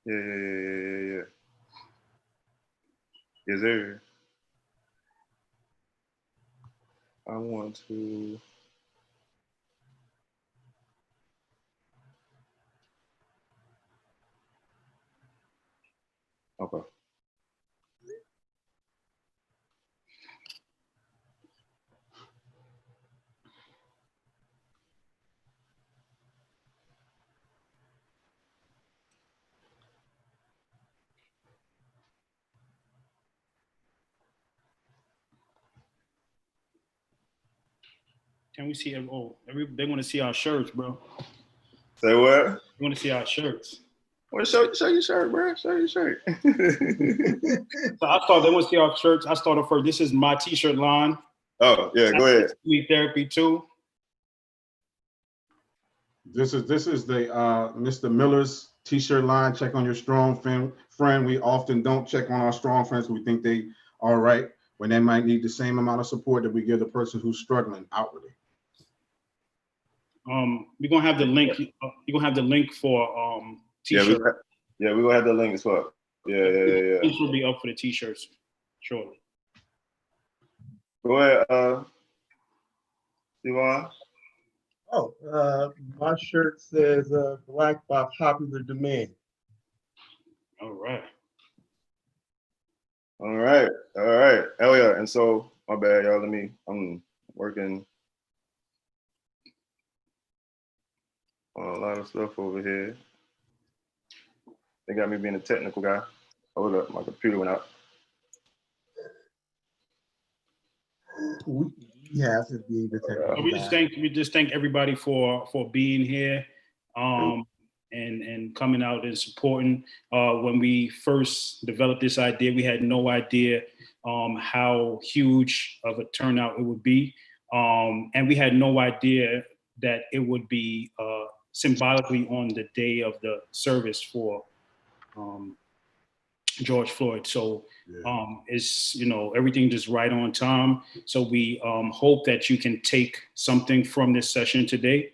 Yeah. Yes, sir. I want to. Okay. Can we see? They want to see our shirts, bro. Say what? They want to see our shirts. Well, show your shirt, bro. Show your shirt. So I thought they want to see our shirts. I started first. This is my T-shirt line. Oh yeah, go ahead. Sleep therapy too. This is the Mr. Miller's T-shirt line. Check on your strong friend. We often don't check on our strong friends. We think they are right when they might need the same amount of support that we give the person who's struggling outwardly. We're gonna have the link. You're gonna have the link for T-shirt. Yeah, we're gonna have the link as well. Yeah. This will be up for the T-shirts shortly. Go ahead, Stevon. Oh, my shirt says "Black by popular demand." All right. Hell yeah. And so, my bad, y'all. I'm working on a lot of stuff over here. They got me being a technical guy. Hold up, my computer went out. We have to be the technical guy. We just thank everybody for being here, and coming out and supporting. When we first developed this idea, we had no idea how huge of a turnout it would be, and we had no idea that it would be symbolically on the day of the service for George Floyd. So it's, everything just right on time. So we hope that you can take something from this session today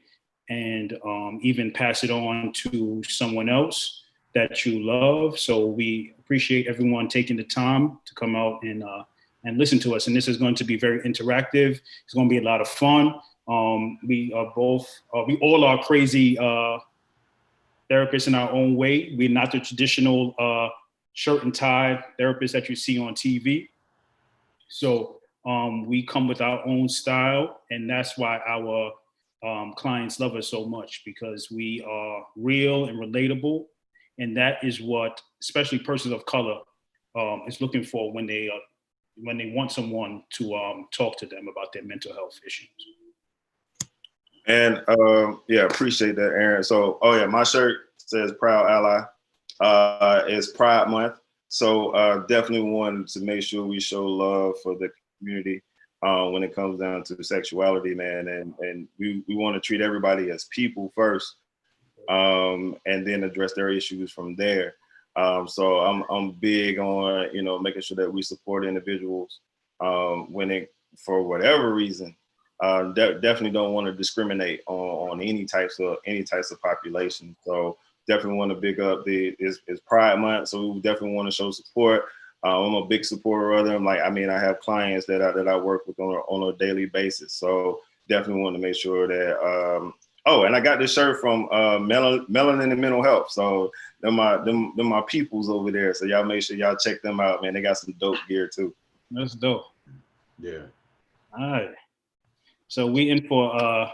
and even pass it on to someone else that you love. So we appreciate everyone taking the time to come out and listen to us. And this is going to be very interactive. It's going to be a lot of fun. We all are crazy therapists in our own way. We're not the traditional shirt and tie therapists that you see on TV. So we come with our own style, and that's why our clients love us so much, because we are real and relatable, and that is what especially persons of color is looking for when they want someone to talk to them about their mental health issues. And appreciate that, Aaron. So, my shirt says "Proud Ally." It's Pride Month, so definitely wanted to make sure we show love for the community when it comes down to sexuality, man. And we want to treat everybody as people first, and then address their issues from there. So I'm big on making sure that we support individuals when for whatever reason. Definitely don't want to discriminate on any types of population. So definitely want to big up it's Pride Month, so we definitely want to show support. I'm a big supporter of them. I have clients that I work with on a daily basis. So definitely want to make sure that. And I got this shirt from Melanin and Mental Health. So them my peoples over there. So y'all make sure y'all check them out, man. They got some dope gear too. That's dope. Yeah. All right. So we in for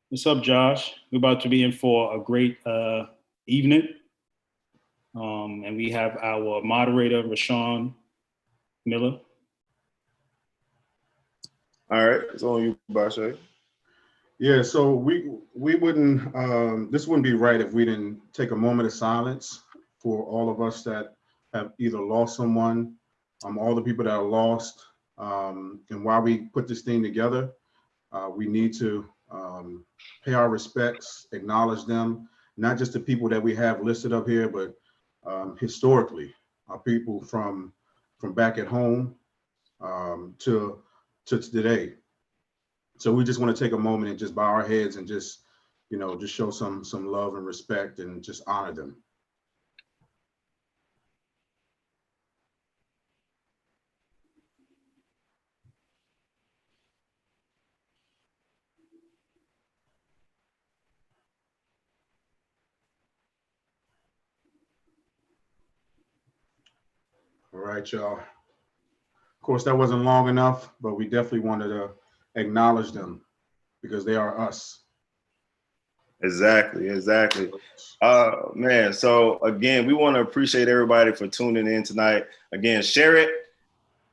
what's up, Josh? We're about to be in for a great evening. And we have our moderator, Rwenshaun Miller. All right, it's on you, Bashea. Yeah, so we wouldn't, this wouldn't be right if we didn't take a moment of silence for all of us that have either lost someone, all the people that are lost. And while we put this thing together, we need to pay our respects, acknowledge them, not just the people that we have listed up here, but historically, our people from back at home to today. So we just want to take a moment and just bow our heads and just show some love and respect and just honor them. All right, y'all. Of course, that wasn't long enough, but we definitely wanted to acknowledge them because they are us. Exactly. Man, so again, we want to appreciate everybody for tuning in tonight. Again, share it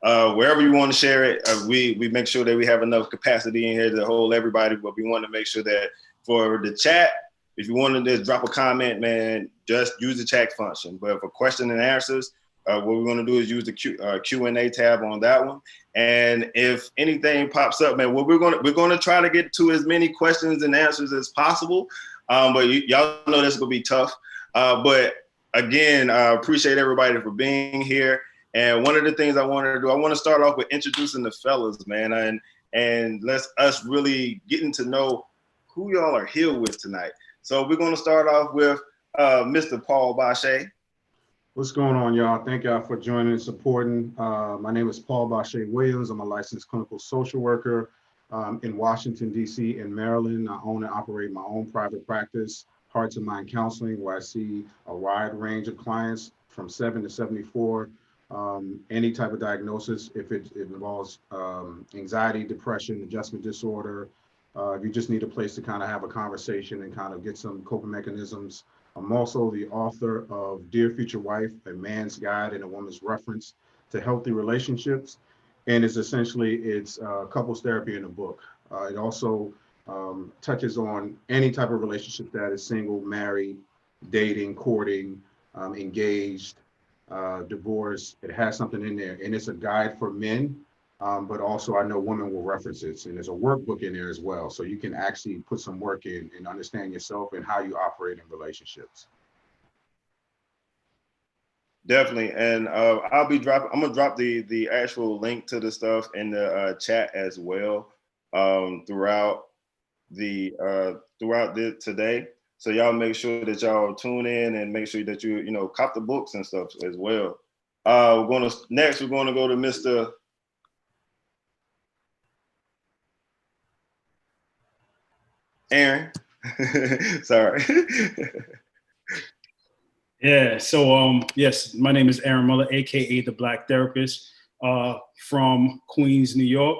wherever you want to share it. We make sure that we have enough capacity in here to hold everybody, but we want to make sure that for the chat, if you want to just drop a comment, man, just use the chat function. But for question and answers, what we're going to do is use the Q&A tab on that one. And if anything pops up, man, we're going to try to get to as many questions and answers as possible. But y'all know this is going to be tough. But again, I appreciate everybody for being here. And one of the things I wanted to do, I want to start off with introducing the fellas, man, and let's us really getting to know who y'all are here with tonight. So we're going to start off with Mr. Paul Bashea. What's going on, y'all? Thank y'all for joining and supporting. My name is Paul Bashea Williams. I'm a licensed clinical social worker in Washington, D.C. and Maryland. I own and operate my own private practice, Hearts and Mind Counseling, where I see a wide range of clients from 7 to 74, any type of diagnosis, if it involves anxiety, depression, adjustment disorder. If you just need a place to kind of have a conversation and kind of get some coping mechanisms. I'm also the author of Dear Future Wife, a man's guide and a woman's reference to healthy relationships. And it's couples therapy in a book. It also touches on any type of relationship that is single, married, dating, courting, engaged, divorce. It has something in there, and it's a guide for men, but also I know women will reference it. And there's a workbook in there as well. So you can actually put some work in and understand yourself and how you operate in relationships. Definitely. And I'm gonna drop the actual link to the stuff in the chat as well throughout today. So y'all make sure that y'all tune in and make sure that you cop the books and stuff as well. We're gonna go to Mr. Arron. Sorry. Yeah, so yes, my name is Arron Muller, aka the Black Therapist, from Queens, New York.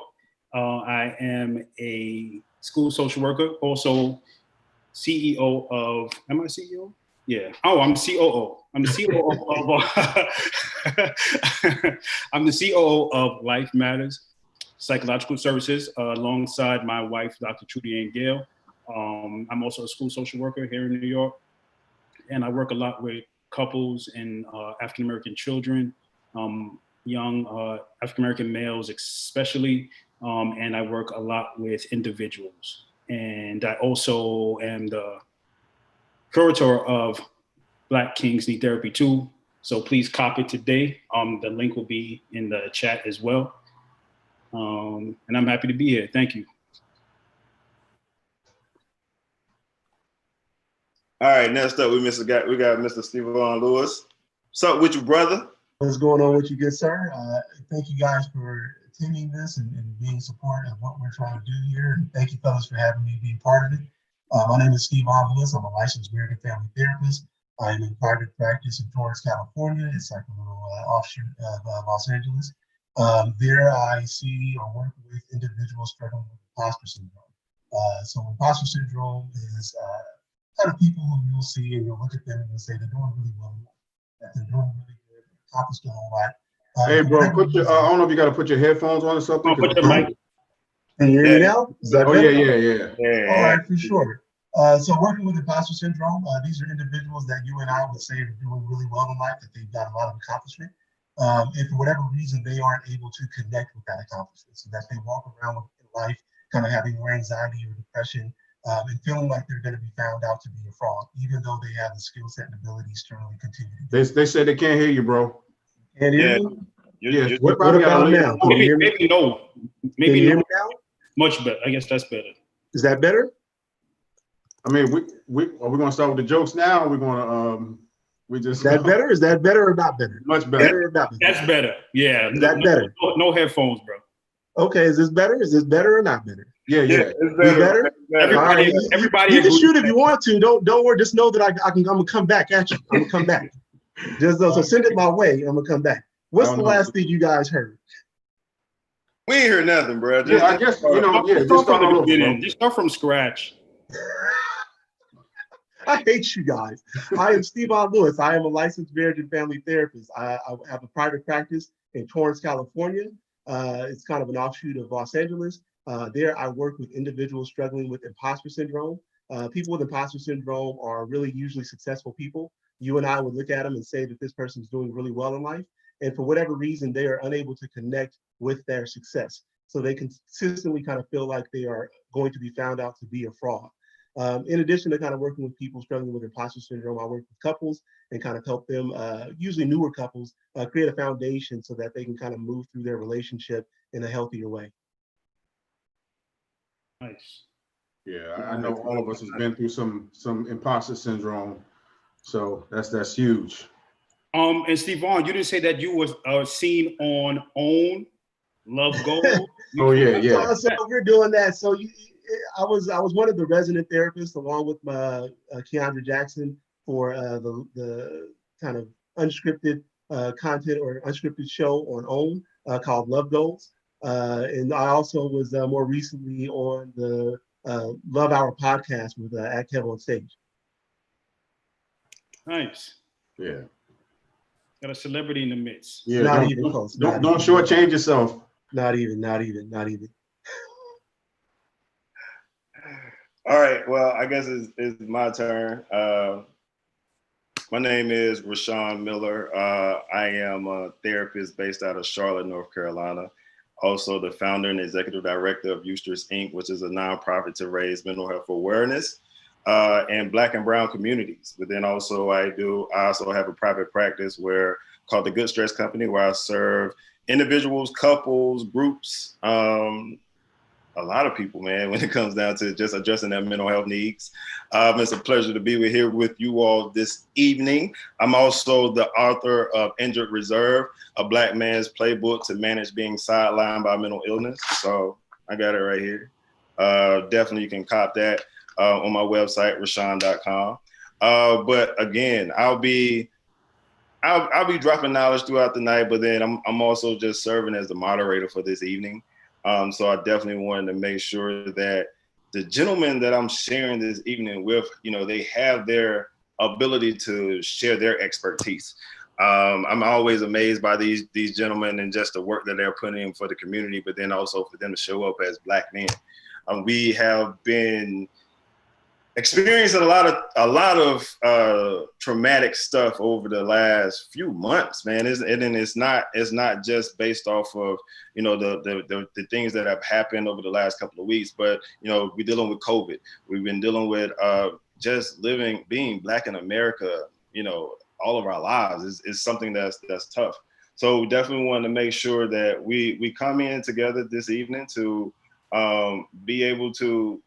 I am a school social worker, also CEO of, am I CEO? Yeah. Oh, I'm COO. I'm the COO of I'm the COO of Life Matters Psychological Services, alongside my wife, Dr. Trudy Ann Gale. I'm also a school social worker here in New York, and I work a lot with couples and African-American children, young African-American males especially, and I work a lot with individuals. And I also am the curator of Black Kings Need Therapy too. So please copy it today. The link will be in the chat as well. And I'm happy to be here. Thank you. All right, next up we got Mr. Stevon Lewis. What's up with you, brother? What's going on with you, good sir? Thank you guys for attending this and being supportive of what we're trying to do here. And thank you fellas for having me be part of it. My name is Stevon Lewis. I'm a licensed marriage and family therapist. I'm in private practice in Torrance, California. It's like a little offshoot of Los Angeles. There I see or work with individuals struggling with imposter syndrome. So imposter syndrome is kind of people who you'll see and you'll look at them and you'll say they're doing really well, that they're doing really good, accomplished a whole lot. Hey, bro, I don't know if you got to put your headphones on or something. Put your mic. Can you hear me now? Yeah. All right, for sure. So working with imposter syndrome, these are individuals that you and I would say are doing really well in life, that they've got a lot of accomplishment. And for whatever reason, they aren't able to connect with that accomplishment, so that they walk around in life kind of having more anxiety or depression, and feeling like they're going to be found out to be a fraud, even though they have the skill set and abilities to really continue. They said they can't hear you, bro. Can't hear me? Yeah. What about now? Maybe no. Can you hear me now? Much better. I guess that's better. Is that better? I mean, are we going to start with the jokes now? Or we're going to Is that better? Is that better or not better? Much better. Or not better? That's better. Yeah. Is that better? No headphones, bro. Okay, is this better? Is this better or not better? Yeah. It's better. Everybody you can shoot if you want to. Don't worry. Just know that I'm gonna come back at you. I'm gonna come back. So send it my way. I'm gonna come back. I the don't know. last thing you guys heard? We ain't heard nothing, bro. Yeah, I guess, you know, yeah, just Start start from all the over, beginning. bro. Just start from scratch. I hate you guys. I am Stevon Lewis. I am a licensed marriage and family therapist. I have a private practice in Torrance, California. It's kind of an offshoot of Los Angeles. There, I work with individuals struggling with imposter syndrome. People with imposter syndrome are really usually successful people. You and I would look at them and say that this person's doing really well in life. And for whatever reason, they are unable to connect with their success. So they consistently kind of feel like they are going to be found out to be a fraud. In addition to kind of working with people struggling with imposter syndrome, I work with couples and kind of help them, usually newer couples, create a foundation so that they can kind of move through their relationship in a healthier way. Nice. Yeah, I know all of us has been through some imposter syndrome, so that's huge. And Stevon, you didn't say that you was seen on OWN Love Gold. Oh yeah. So we're doing that. So I was one of the resident therapists along with my Keandra Jackson for the kind of unscripted content or unscripted show on OWN called Love Goals. And I also was more recently on the Love Hour podcast with At Kev on Stage. Nice. Yeah. Got a celebrity in the midst. Yeah. Not even close. Don't shortchange yourself. Not even. All right. Well, I guess it's my turn. My name is Rwenshaun Muller. I am a therapist based out of Charlotte, North Carolina. Also the founder and executive director of Eustress Inc., which is a nonprofit to raise mental health awareness in Black and Brown communities. But then also I also have a private practice called the Good Stress Company, where I serve individuals, couples, groups, a lot of people, man, when it comes down to just addressing their mental health needs. It's a pleasure to be here with you all this evening. I'm also the author of Injured Reserve, a Black man's playbook to manage being sidelined by mental illness. So I got it right here. Definitely you can cop that on my website, rwenshaun.com. But again, I'll be dropping knowledge throughout the night, but then I'm also just serving as the moderator for this evening. So I definitely wanted to make sure that the gentlemen that I'm sharing this evening with, they have their ability to share their expertise. I'm always amazed by these gentlemen and just the work that they're putting in for the community, but then also for them to show up as Black men. We have been experiencing a lot of traumatic stuff over the last few months, man. It's not just based off of the things that have happened over the last couple of weeks, but we're dealing with COVID. We've been dealing with just being Black in America. All of our lives is something that's tough. So we definitely want to make sure that we come in together this evening to be able to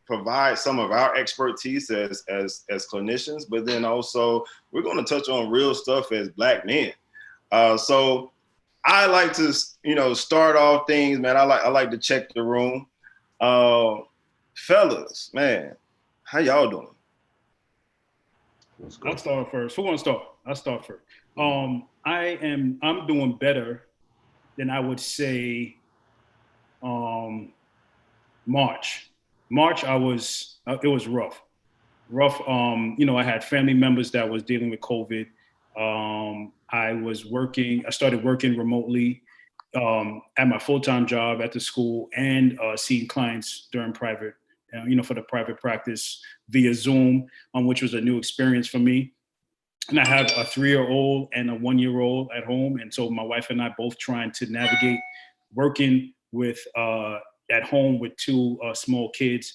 provide some of our expertise as clinicians, but then also we're going to touch on real stuff as Black men. So I like to, start off things, man. I like to check the room. Fellas, man, how y'all doing? I'll start first. Who wants to start? I'll start first. I'm doing better than I would say March. It was rough. I had family members that was dealing with COVID. I started working remotely at my full-time job at the school and seeing clients during private, for the private practice via Zoom, which was a new experience for me. And I have a 3-year-old and a 1-year-old at home. And so my wife and I both trying to navigate working with at home with 2 small kids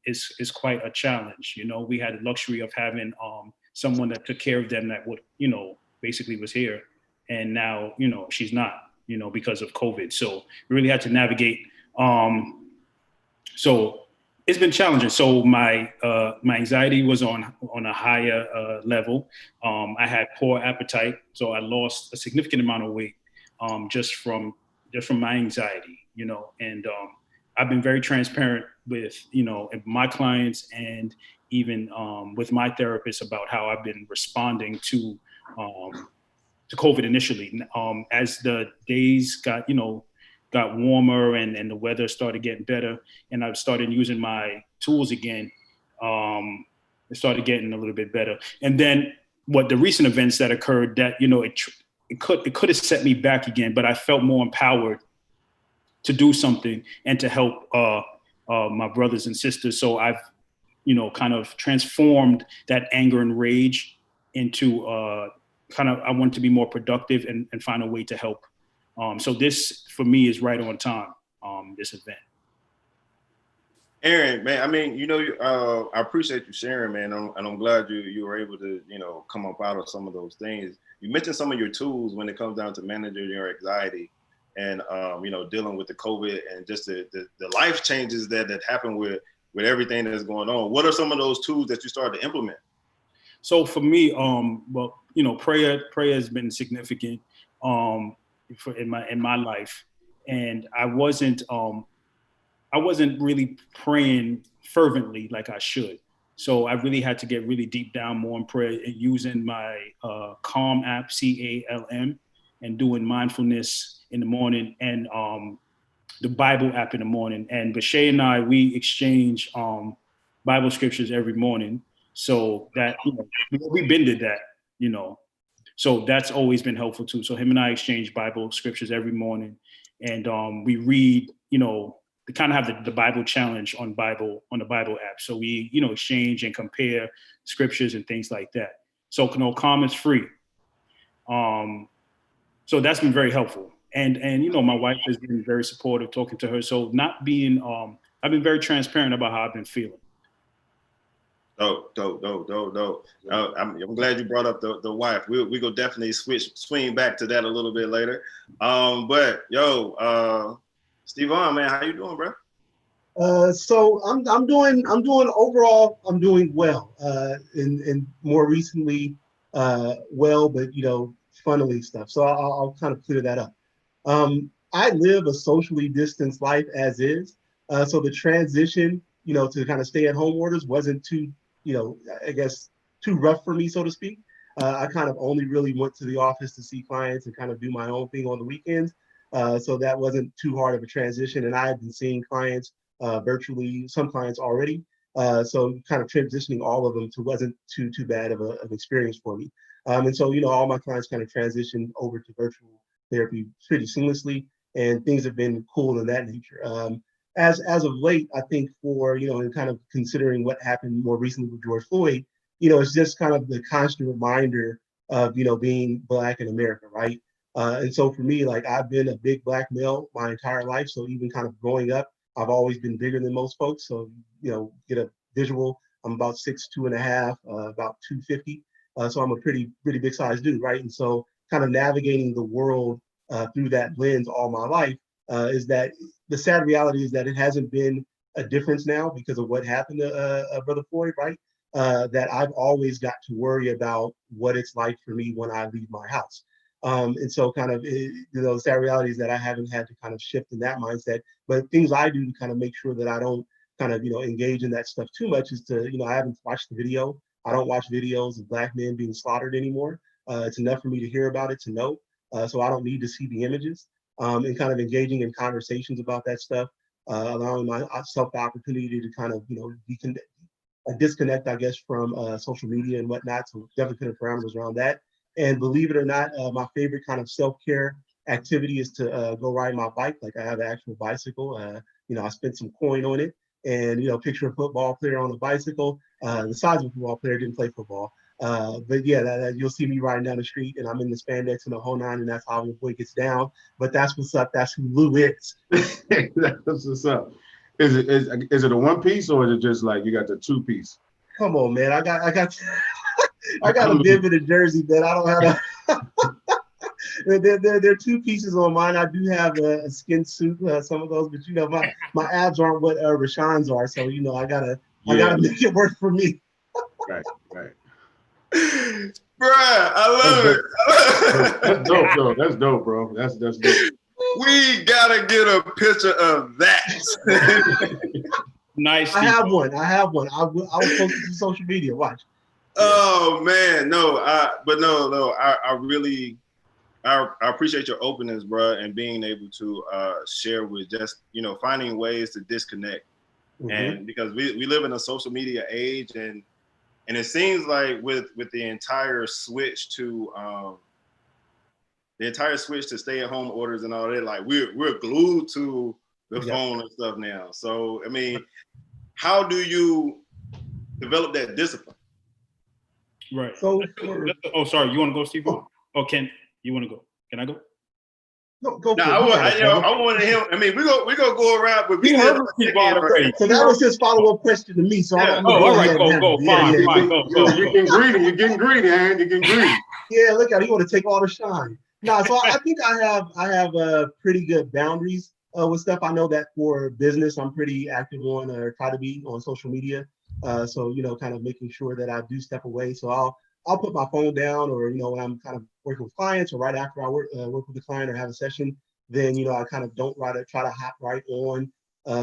is quite a challenge. We had the luxury of having someone that took care of them that would, basically was here. And now, she's not, because of COVID. So we really had to navigate. So it's been challenging. So my anxiety was on a higher level. I had poor appetite. So I lost a significant amount of weight just from my anxiety, and I've been very transparent with, my clients and even with my therapist about how I've been responding to COVID initially. As the days got warmer and the weather started getting better, and I started using my tools again, it started getting a little bit better. And then the recent events that occurred, that it could have set me back again, but I felt more empowered to do something and to help my brothers and sisters. So I've kind of transformed that anger and rage into I want to be more productive and find a way to help. So this for me is right on time, this event. Arron, man, I mean, I appreciate you sharing, man, and I'm glad you were able to, come up out of some of those things. You mentioned some of your tools when it comes down to managing your anxiety and, dealing with the COVID and just the life changes that happen with everything that's going on. What are some of those tools that you started to implement? So for me, prayer has been significant in my life, and I wasn't really praying fervently like I should. So I really had to get really deep down more in prayer, using my Calm app, CALM, and doing mindfulness in the morning, and the Bible app in the morning. And Bashea and I, we exchange Bible scriptures every morning. So that, we've been to that, so that's always been helpful too. So him and I exchange Bible scriptures every morning, and we read, they kind of have the Bible challenge on the Bible app. So we, exchange and compare scriptures and things like that. So Calm is free. So that's been very helpful. And my wife has been very supportive, talking to her. So I've been very transparent about how I've been feeling. Dope. I'm glad you brought up the wife. We go definitely swing back to that a little bit later. But Stevon, man, how you doing, bro? So I'm doing overall, I'm doing well. And more recently, well, but funneling stuff. So I'll kind of clear that up. I live a socially distanced life as is. So the transition, to kind of stay at home orders wasn't too, I guess, too rough for me, so to speak. I kind of only really went to the office to see clients and kind of do my own thing on the weekends. So that wasn't too hard of a transition. And I had been seeing clients virtually, some clients already. So kind of transitioning all of them wasn't too bad of an experience for me. And so, all my clients kind of transitioned over to virtual therapy pretty seamlessly, and things have been cool in that nature. As of late, I think for, and kind of considering what happened more recently with George Floyd, it's just kind of the constant reminder of, being Black in America, right? And so for me, like, I've been a big Black male my entire life. So even kind of growing up, I've always been bigger than most folks. So, get a visual, I'm about 6'2.5", about 250. So I'm a pretty big sized dude, right? And so kind of navigating the world through that lens all my life is that the sad reality is that it hasn't been a difference now because of what happened to Brother Floyd, right? That I've always got to worry about what it's like for me when I leave my house. And so kind of, the sad reality is that I haven't had to kind of shift in that mindset, but things I do to kind of make sure that I don't kind of, engage in that stuff too much is to, I haven't watched the video. I don't watch videos of Black men being slaughtered anymore. It's enough for me to hear about it, to know. So I don't need to see the images, and kind of engaging in conversations about that stuff, allowing myself the opportunity to kind of, disconnect, I guess, from social media and whatnot. So definitely putting parameters around that. And believe it or not, my favorite kind of self-care activity is to go ride my bike. Like, I have an actual bicycle. I spent some coin on it, and, picture a football player on a bicycle. The size of a football player, didn't play football. But yeah, you'll see me riding down the street, and I'm in the spandex and the whole nine, and that's how your boy gets down. But that's what's up. That's who Lou is. That's what's up. Is it a one piece, or is it just like you got the two piece? Come on, man. I got a bit of a jersey, man. I don't have a. There are two pieces on mine. I do have a skin suit, some of those, but my abs aren't what Rwenshaun's are, so I gotta make it work for me. Right. Bruh, I love it. That's dope, though. That's dope, bro. That's dope. We gotta get a picture of that. Nice. I have one. I will post it to social media. Watch. Oh man, no. I really, I appreciate your openness, bro, and being able to share with just, finding ways to disconnect. Mhm. And because we live in a social media age, and it seems like with the entire switch to stay-at-home orders and all that, like we're glued to the phone and stuff now. So I mean, how do you develop that discipline? Right. So sorry, you want to go, Stevon? Oh, Ken, you want to go? Can I go? No, go for No, it. I wanted him. I mean, we're gonna go around, but we heard Stevon already. So that was his follow-up question to me. So I'm all right, ahead go. Fine, go. You're getting greedy. You're getting greedy, Aaron. You're getting greedy. Yeah, look at it. You want to take all the shine. No, so I think I have pretty good boundaries with stuff. I know that for business, I'm pretty active on or try to be on social media. So kind of making sure that I do step away. So I'll put my phone down, or when I'm kind of working with clients, or right after I work with the client or have a session, then I kind of don't try to hop right on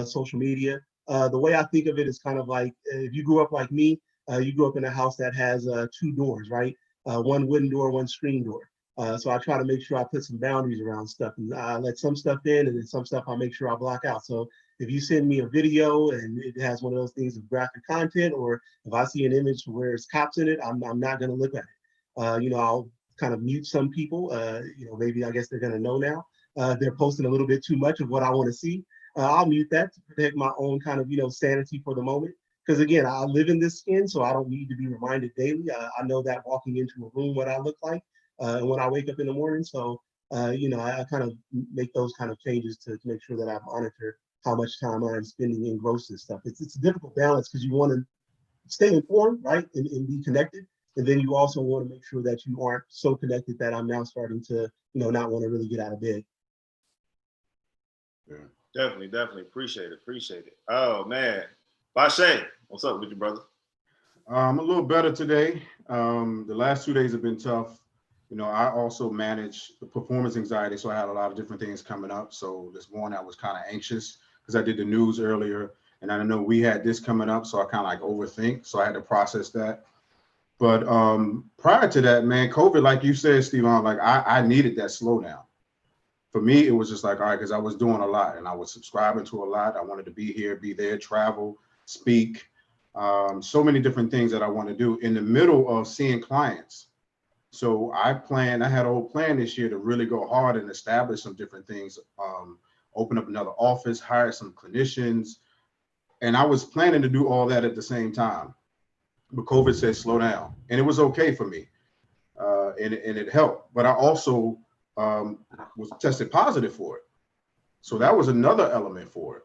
social media. The way I think of it is kind of like if you grew up like me, you grew up in a house that has 2 doors, right? One wooden door, one screen door. So I try to make sure I put some boundaries around stuff, and I let some stuff in, and then some stuff I make sure I block out. So if you send me a video and it has one of those things of graphic content, or if I see an image where it's cops in it, I'm not going to look at it. I'll kind of mute some people. Maybe I guess they're going to know now. They're posting a little bit too much of what I want to see. I'll mute that to protect my own kind of sanity for the moment. Because again, I live in this skin, so I don't need to be reminded daily. I know that walking into a room, what I look like, and when I wake up in the morning. So, I kind of make those kind of changes to make sure that I monitor how much time I'm spending engrossed in stuff. It's a difficult balance because you want to stay informed, right, and be connected. And then you also want to make sure that you aren't so connected that I'm now starting to, not want to really get out of bed. Yeah. Definitely. Appreciate it. Oh, man. Bashea, what's up with you, brother? I'm a little better today. The last 2 days have been tough. I also manage the performance anxiety, so I had a lot of different things coming up. So this morning I was kind of anxious because I did the news earlier, and I know we had this coming up, so I kind of like overthink. So I had to process that. But prior to that, man, COVID, like you said, Stevon, like I needed that slowdown. For me, it was just like, all right, because I was doing a lot and I was subscribing to a lot. I wanted to be here, be there, travel, speak, so many different things that I want to do in the middle of seeing clients. So I had a whole plan this year to really go hard and establish some different things, open up another office, hire some clinicians. And I was planning to do all that at the same time. But COVID said, slow down. And it was okay for me. And it helped. But I also was tested positive for it. So that was another element for it.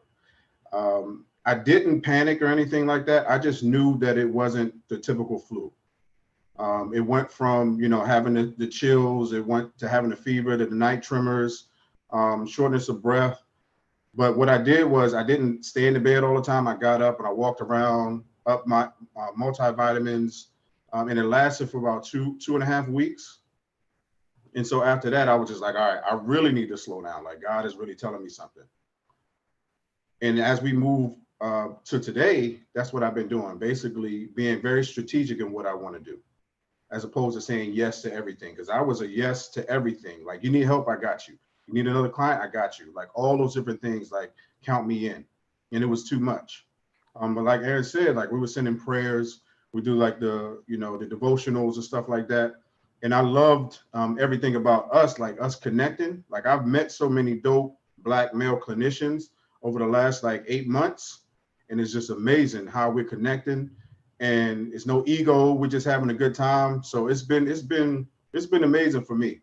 I didn't panic or anything like that. I just knew that it wasn't the typical flu. It went from, having the chills, it went to having the fever, to the night tremors, shortness of breath. But what I did was I didn't stay in the bed all the time. I got up and I walked around, up my multivitamins, and it lasted for about 2.5 weeks. And so after that, I was just like, all right, I really need to slow down. Like God is really telling me something. And as we move to today, that's what I've been doing, basically being very strategic in what I want to do, as opposed to saying yes to everything. Because I was a yes to everything. Like, you need help, I got you. You need another client, I got you. Like all those different things, like count me in. And it was too much. But like Aaron said, like we were sending prayers. We do like the devotionals and stuff like that. And I loved everything about us, like us connecting. Like I've met so many dope Black male clinicians over the last like 8 months. And it's just amazing how we're connecting. And it's no ego. We're just having a good time. So it's been amazing for me.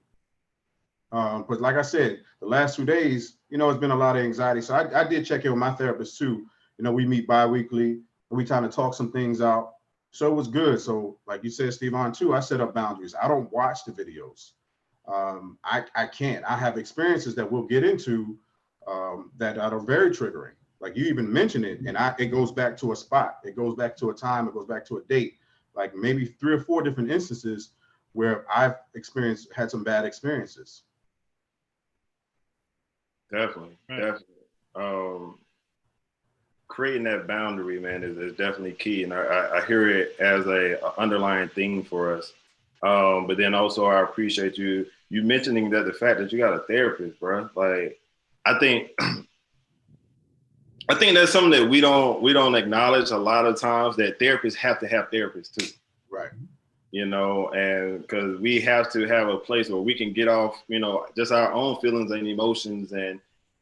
But like I said, the last 2 days, it's been a lot of anxiety. So I did check in with my therapist too. We meet bi-weekly and we kind of talk some things out. So it was good. So like you said, Stevon, too, I set up boundaries. I don't watch the videos. I can't. I have experiences that we'll get into that are very triggering. Like you even mentioned it, and it goes back to a spot. It goes back to a time. It goes back to a date. Like maybe 3 or 4 different instances where I've had some bad experiences. Definitely. Creating that boundary, man, is definitely key. And I hear it as a underlying theme for us. But then also I appreciate you mentioning that the fact that you got a therapist, bro. Like, I think that's something that we don't acknowledge a lot of times, that therapists have to have therapists too. Right. You know, and because we have to have a place where we can get off, you know, just our own feelings and emotions,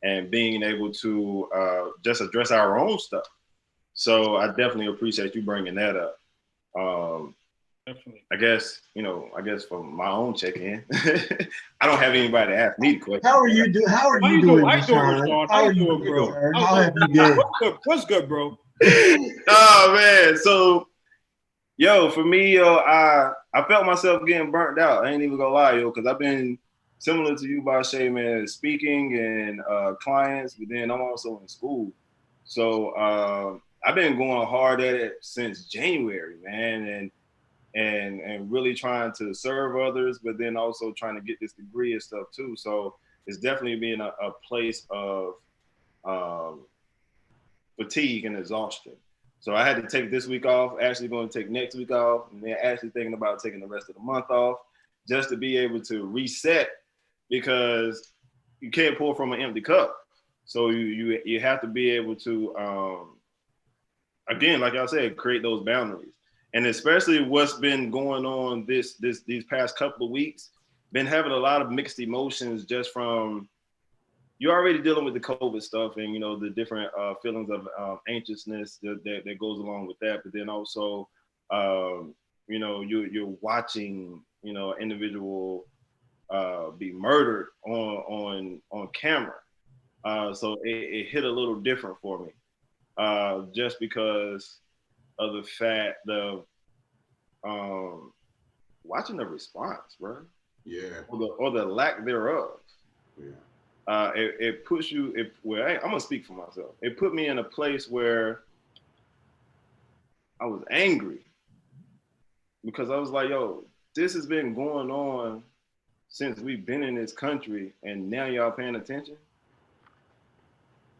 and being able to just address our own stuff. So I definitely appreciate you bringing that up. Definitely. I guess for my own check-in, I don't have anybody to ask me the question. How are you doing? How are you doing, Rwenshaun? How are you doing, bro? Sir? How have you been? What's good, bro? Oh man, so for me, I felt myself getting burnt out. I ain't even gonna lie, because I've been similar to you, Bashea, man, speaking and clients, but then I'm also in school. So I've been going hard at it since January, man, and really trying to serve others, but then also trying to get this degree and stuff too. So it's definitely been a place of fatigue and exhaustion. So I had to take this week off, actually going to take next week off, and then actually thinking about taking the rest of the month off just to be able to reset, because you can't pour from an empty cup. So you have to be able to, again, like I said, create those boundaries. And especially what's been going on these past couple of weeks, been having a lot of mixed emotions just from, you're already dealing with the COVID stuff and, you know, the different feelings of anxiousness that goes along with that. But then also, you know, you're watching, you know, an individual be murdered on camera. So it hit a little different for me, just because of the fact of watching the response, bro. Yeah. Or the lack thereof. Yeah. It puts you. I'm gonna speak for myself. It put me in a place where I was angry, because I was like, "Yo, this has been going on since we've been in this country, and now y'all paying attention."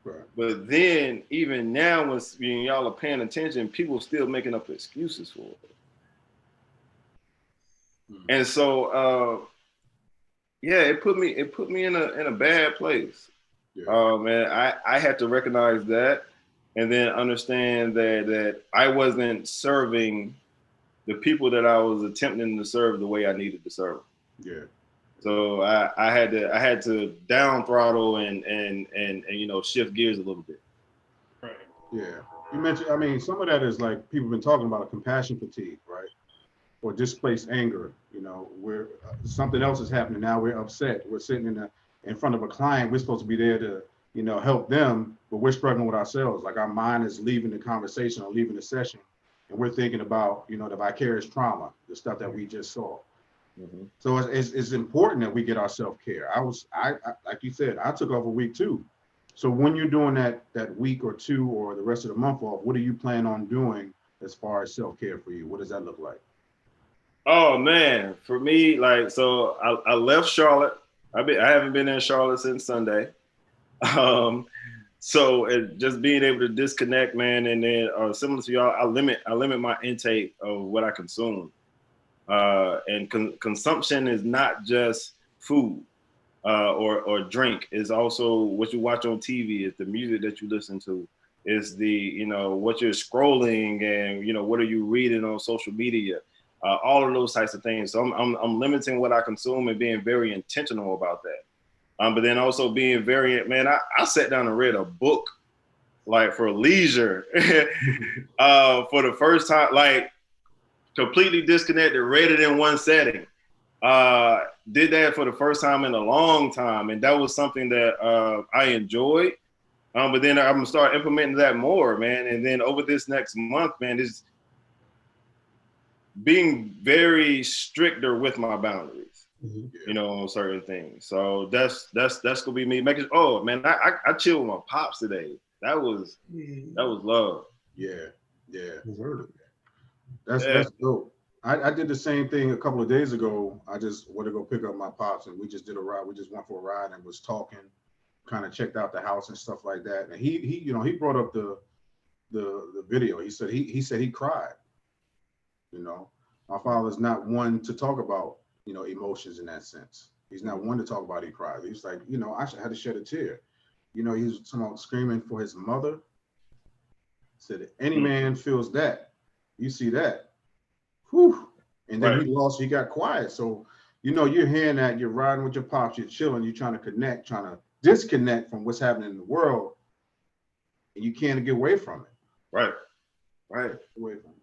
Right. But then, even now, when y'all are paying attention, people still making up excuses for it. And so, yeah, it put me in a bad place. Yeah. Man, I had to recognize that, and then understand that I wasn't serving the people that I was attempting to serve the way I needed to serve. Yeah. So I had to down throttle and you know, shift gears a little bit. Right. Yeah. You mentioned, I mean, some of that is like people have been talking about compassion fatigue, right? Or displaced anger. You know, where something else is happening now. We're upset. We're sitting in front of a client. We're supposed to be there to, you know, help them, but we're struggling with ourselves. Like our mind is leaving the conversation or leaving the session, and we're thinking about, you know, the vicarious trauma, the stuff that we just saw. Mm-hmm. So it's important that we get our self-care. I like you said, I took off a week too. So when you're doing that week or two or the rest of the month off, what do you plan on doing as far as self-care for you? What does that look like? Oh man, for me, like, so I left Charlotte. I haven't been in Charlotte since Sunday. So just being able to disconnect, man, and then similar to y'all, I limit my intake of what I consume. And consumption is not just food or drink. It's also what you watch on TV. It's the music that you listen to. It's the, you know, what you're scrolling, and, you know, what are you reading on social media. All of those types of things. So I'm limiting what I consume and being very intentional about that. But then also being very, man, I sat down and read a book, like, for leisure for the first time, like completely disconnected, read it in one setting. Did that for the first time in a long time. And that was something that I enjoyed. But then I'm gonna start implementing that more, man. And then over this next month, man, is being very stricter with my boundaries, you know, on certain things. So that's gonna be me making. Oh man, I chilled with my pops today. That was love. Yeah. That's dope. I did the same thing a couple of days ago. I just went to go pick up my pops, and we just did a ride. We just went for a ride and was talking, kind of checked out the house and stuff like that. And he you know, he brought up the video. He said he cried, you know. My father's not one to talk about, emotions in that sense. He's not one to talk about he cried. He's like, I had to shed a tear. He was someone screaming for his mother. Said if any man feels that, you see that. Whew. And then he got quiet. So, you're hearing that, you're riding with your pops, you're chilling, you're trying to connect, trying to disconnect from what's happening in the world, and you can't get away from it. Right. Away from it.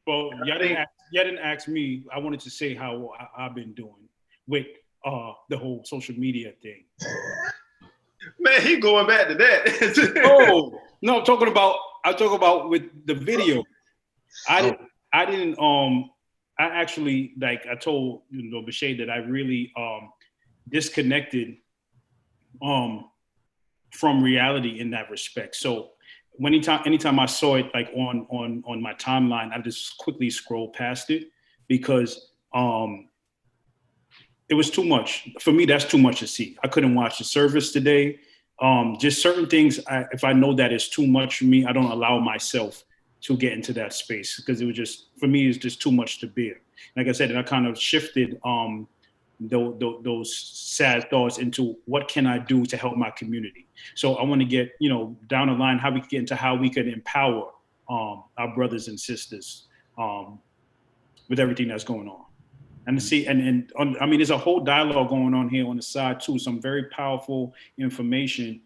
Well, y'all didn't ask me. I wanted to say how I've been doing with the whole social media thing. Man, he going back to that. Oh no, I'm talking about with the video. I actually, like I told Bashea, that I really disconnected from reality in that respect. So anytime I saw it like on my timeline, I just quickly scrolled past it because it was too much. For me, that's too much to see. I couldn't watch the service today. Just certain things, if I know that it's too much for me, I don't allow myself to get into that space because it was just, for me, it's just too much to bear. Like I said, and I kind of shifted those sad thoughts into what can I do to help my community. So I want to get, down the line, how we can get into how we could empower our brothers and sisters with everything that's going on. And to see, there's a whole dialogue going on here on the side too. Some very powerful information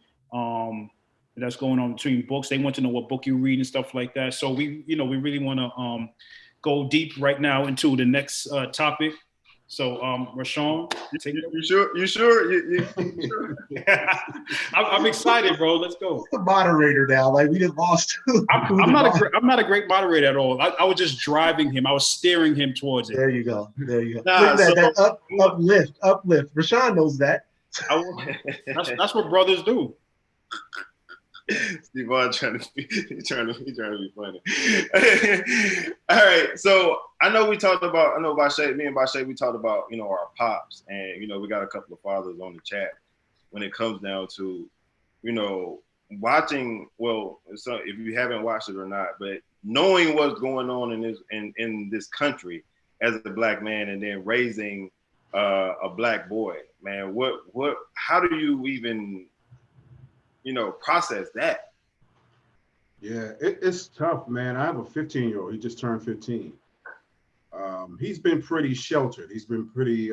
that's going on between books. They want to know what book you read and stuff like that. So we really want to go deep right now into the next topic. So Rwenshaun, take it. You sure? You sure? I'm excited, bro. Let's go. The moderator now, like we just lost. I'm not a great moderator at all. I was just driving him. I was steering him towards it. There you go. Nah, that uplift. Rwenshaun knows that. That's what brothers do. Stevon trying to be funny. All right, so I know Bashea, me and Bashea, we talked about our pops, and we got a couple of fathers on the chat when it comes down to watching. Well, so if you haven't watched it or not, but knowing what's going on in this country as a black man, and then raising a black boy, man, how do you even process that? Yeah, it's tough, man. I have a 15-year-old. He just turned 15. He's been pretty sheltered. He's been pretty,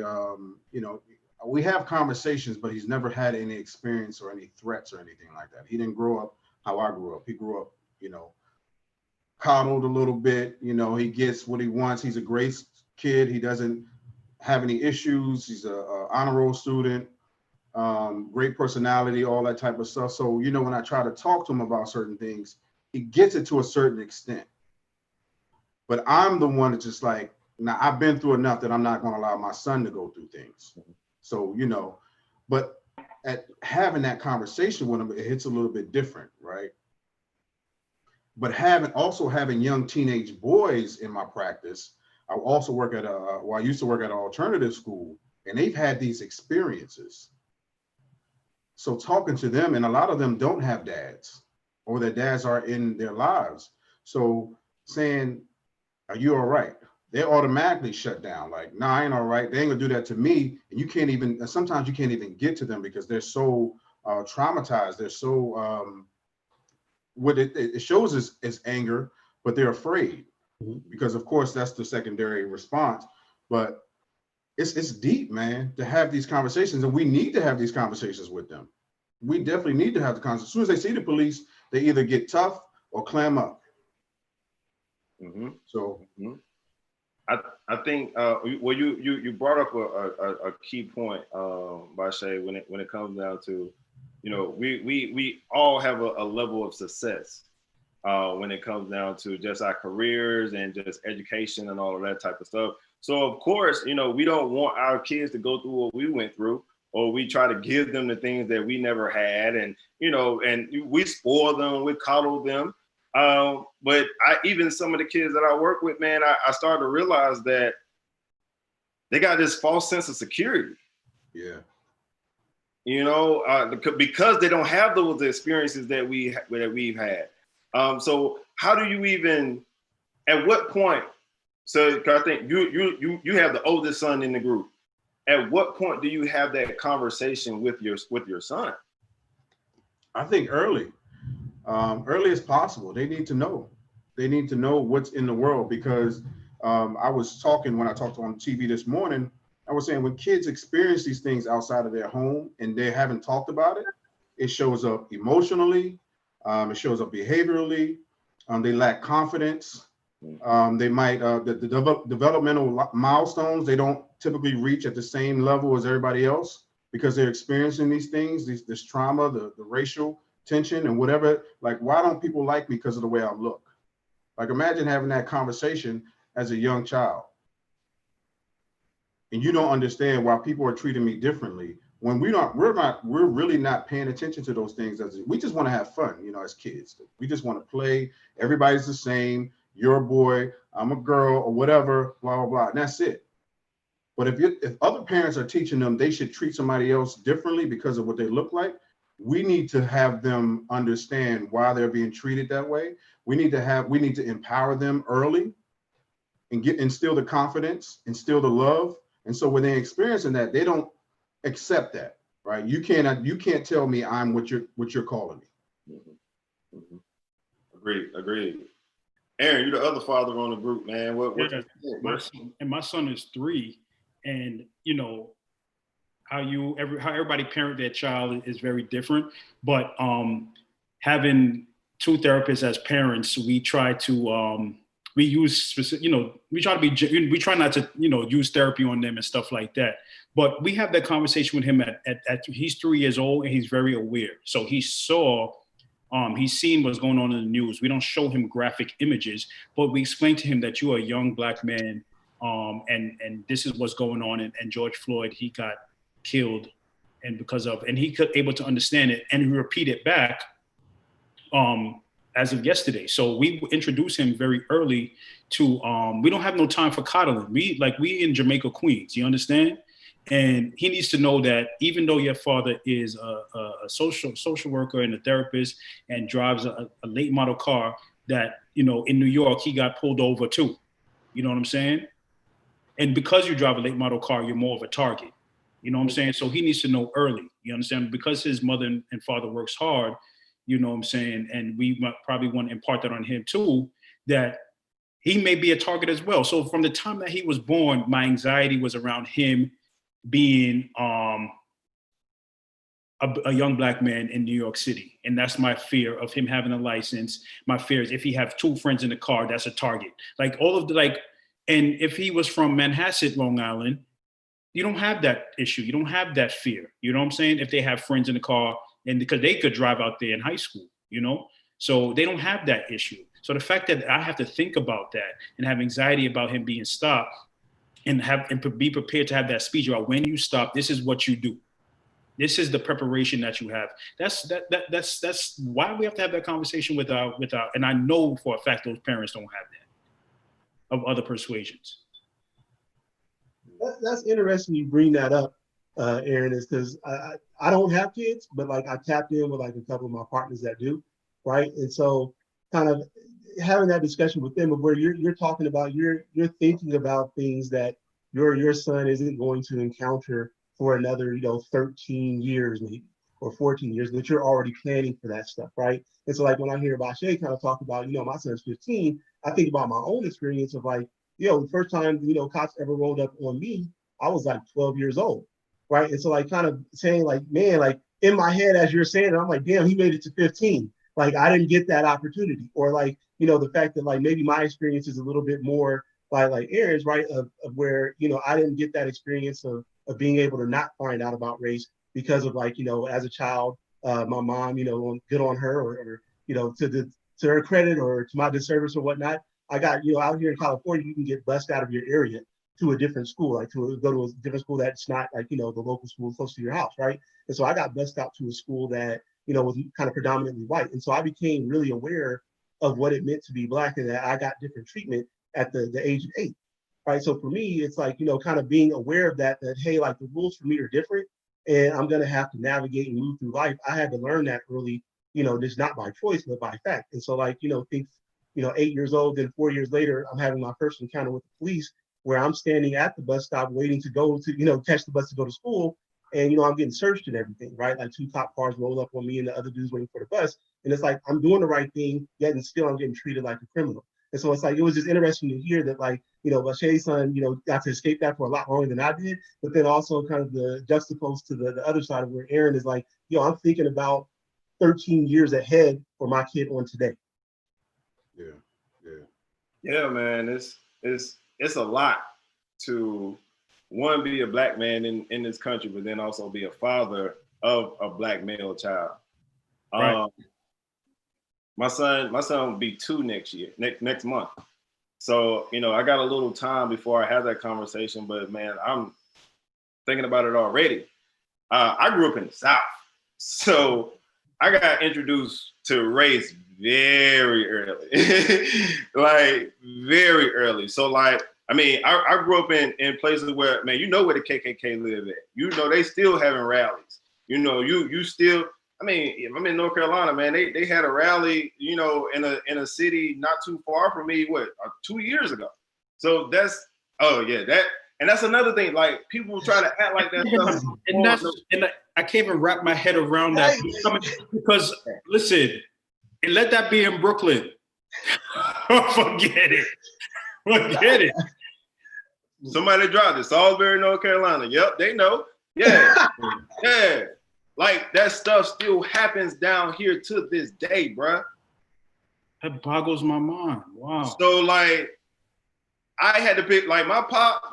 we have conversations, but he's never had any experience or any threats or anything like that. He didn't grow up how I grew up. He grew up, coddled a little bit. He gets what he wants. He's a great kid. He doesn't have any issues. He's a honor roll student. Great personality, all that type of stuff. So, when I try to talk to him about certain things, he gets it to a certain extent. But I'm the one that's just like, now I've been through enough that I'm not going to allow my son to go through things. So, but at having that conversation with him, it hits a little bit different, right? But having young teenage boys in my practice, I also work at I used to work at an alternative school, and they've had these experiences. So talking to them, and a lot of them don't have dads, or their dads are in their lives. So saying, are you all right? They automatically shut down. Like, nah, I ain't all right. They ain't gonna do that to me. And sometimes you can't even get to them because they're so traumatized. They're so, what it shows is anger, but they're afraid because of course that's the secondary response. But it's deep, man, to have these conversations, and we need to have these conversations with them. We definitely need to have the conversation. As soon as they see the police, they either get tough or clam up. So I think well, you brought up a key point, Bashea, when it comes down to we all have a level of success when it comes down to just our careers and just education and all of that type of stuff. So of course, we don't want our kids to go through what we went through, or we try to give them the things that we never had, and and we spoil them, we coddle them. But even some of the kids that I work with, man, I started to realize that they got this false sense of security. Yeah. Because they don't have those experiences that we've had. So how do you even, at what point So 'cause I think you have the oldest son in the group. At what point do you have that conversation with your son? I think early as possible. They need to know. They need to know what's in the world, because I was talking when I talked on TV this morning. I was saying when kids experience these things outside of their home and they haven't talked about it, it shows up emotionally, it shows up behaviorally. They lack confidence. They might the developmental milestones they don't typically reach at the same level as everybody else because they're experiencing these things, this trauma, the racial tension and whatever. Like, why don't people like me because of the way I look? Like, imagine having that conversation as a young child, and you don't understand why people are treating me differently when we're really not paying attention to those things. We just want to have fun, as kids. We just want to play. Everybody's the same. You're a boy, I'm a girl, or whatever, blah, blah, blah. And that's it. But if other parents are teaching them they should treat somebody else differently because of what they look like, we need to have them understand why they're being treated that way. We need to empower them early and instill the confidence, instill the love. And so when they're experiencing that, they don't accept that, right? You can't tell me I'm what you're calling me. Mm-hmm. Mm-hmm. Agreed. Arron, you're the other father on the group, man. My son is 3, and how everybody parent their child is very different. But having 2 therapists as parents, we try to we use specific, we try not to use therapy on them and stuff like that. But we have that conversation with him at he's 3 years old and he's very aware. So he saw. He's seen what's going on in the news. We don't show him graphic images, but we explain to him that you are a young Black man, and this is what's going on. And George Floyd, he got killed, and he could able to understand it, and he repeat it back as of yesterday. So we introduce him very early to. We don't have no time for coddling. We in Jamaica, Queens. You understand? And he needs to know that even though your father is a social worker and a therapist and drives a late model car, that, in New York, he got pulled over too. You know what I'm saying? And because you drive a late model car, you're more of a target. You know what I'm saying? So he needs to know early. You understand? Because his mother and father works hard, you know what I'm saying? And we probably want to impart that on him too, that he may be a target as well. So from the time that he was born, my anxiety was around him being a young Black man in New York City. And that's my fear of him having a license. My fear is if he have 2 friends in the car, that's a target. And if he was from Manhasset, Long Island, you don't have that issue. You don't have that fear. You know what I'm saying? If they have friends in the car, and because they could drive out there in high school, so they don't have that issue. So the fact that I have to think about that and have anxiety about him being stopped, and be prepared to have that speech about when you stop, this is what you do. This is the preparation that you have. That's why we have to have that conversation with our, and I know for a fact those parents don't have that of other persuasions. That's interesting you bring that up, Arron, is because I don't have kids, but I tapped in with a couple of my partners that do, right? And so kind of having that discussion with them of where you're talking about, you're thinking about things that your son isn't going to encounter for another 13 years maybe, or 14 years, but you're already planning for that stuff, right? And so when I hear Bashea kind of talk about, my son's 15, I think about my own experience of the first time cops ever rolled up on me, I was 12 years old, right? And so kind of saying man, in my head as you're saying it, I'm damn, he made it to 15. I didn't get that opportunity, or the fact that maybe my experience is a little bit more like Arron's, right? Of where, I didn't get that experience of being able to not find out about race because of as a child, my mom, good on her, or to her credit or to my disservice or whatnot. I got, out here in California, you can get bused out of your area to a different school, to go to a different school that's not the local school close to your house, right? And so I got bused out to a school that, was kind of predominantly white. And so I became really aware of what it meant to be Black, and that I got different treatment at the age of 8, right? So for me, it's kind of being aware of that hey, the rules for me are different, and I'm gonna have to navigate and move through life. I had to learn that early, just not by choice, but by fact. And so things 8 years old. Then 4 years later, I'm having my first encounter with the police where I'm standing at the bus stop waiting to go to, catch the bus to go to school. And, I'm getting searched and everything, right? Like 2 cop cars roll up on me and the other dudes waiting for the bus. And it's like, I'm doing the right thing, yet and still I'm getting treated like a criminal. And so it's like, it was just interesting to hear that, like, Bashea's son, got to escape that for a lot longer than I did. But then also kind of the juxtaposed to the other side of where Arron is like, I'm thinking about 13 years ahead for my kid on today. Yeah, man. It's a lot to, one, be a Black man in this country, but then also be a father of a Black male child. Right. My son will be 2 next month. So, I got a little time before I have that conversation, but man, I'm thinking about it already. I grew up in the South, so I got introduced to race very early, like very early. So like, I grew up in places where, man, where the KKK live at. They still having rallies. You still, I'm in North Carolina, man. They had a rally, in a city not too far from me, 2 years ago. So that's another thing. Like, people try to act like that stuff. And I can't even wrap my head around that because listen, and let that be in Brooklyn. Forget it. Somebody dropped it. Salisbury, North Carolina. Yep, they know. Yeah, yeah. Like, that stuff still happens down here to this day, bruh. That boggles my mind. Wow. So like, I had to pick, like, my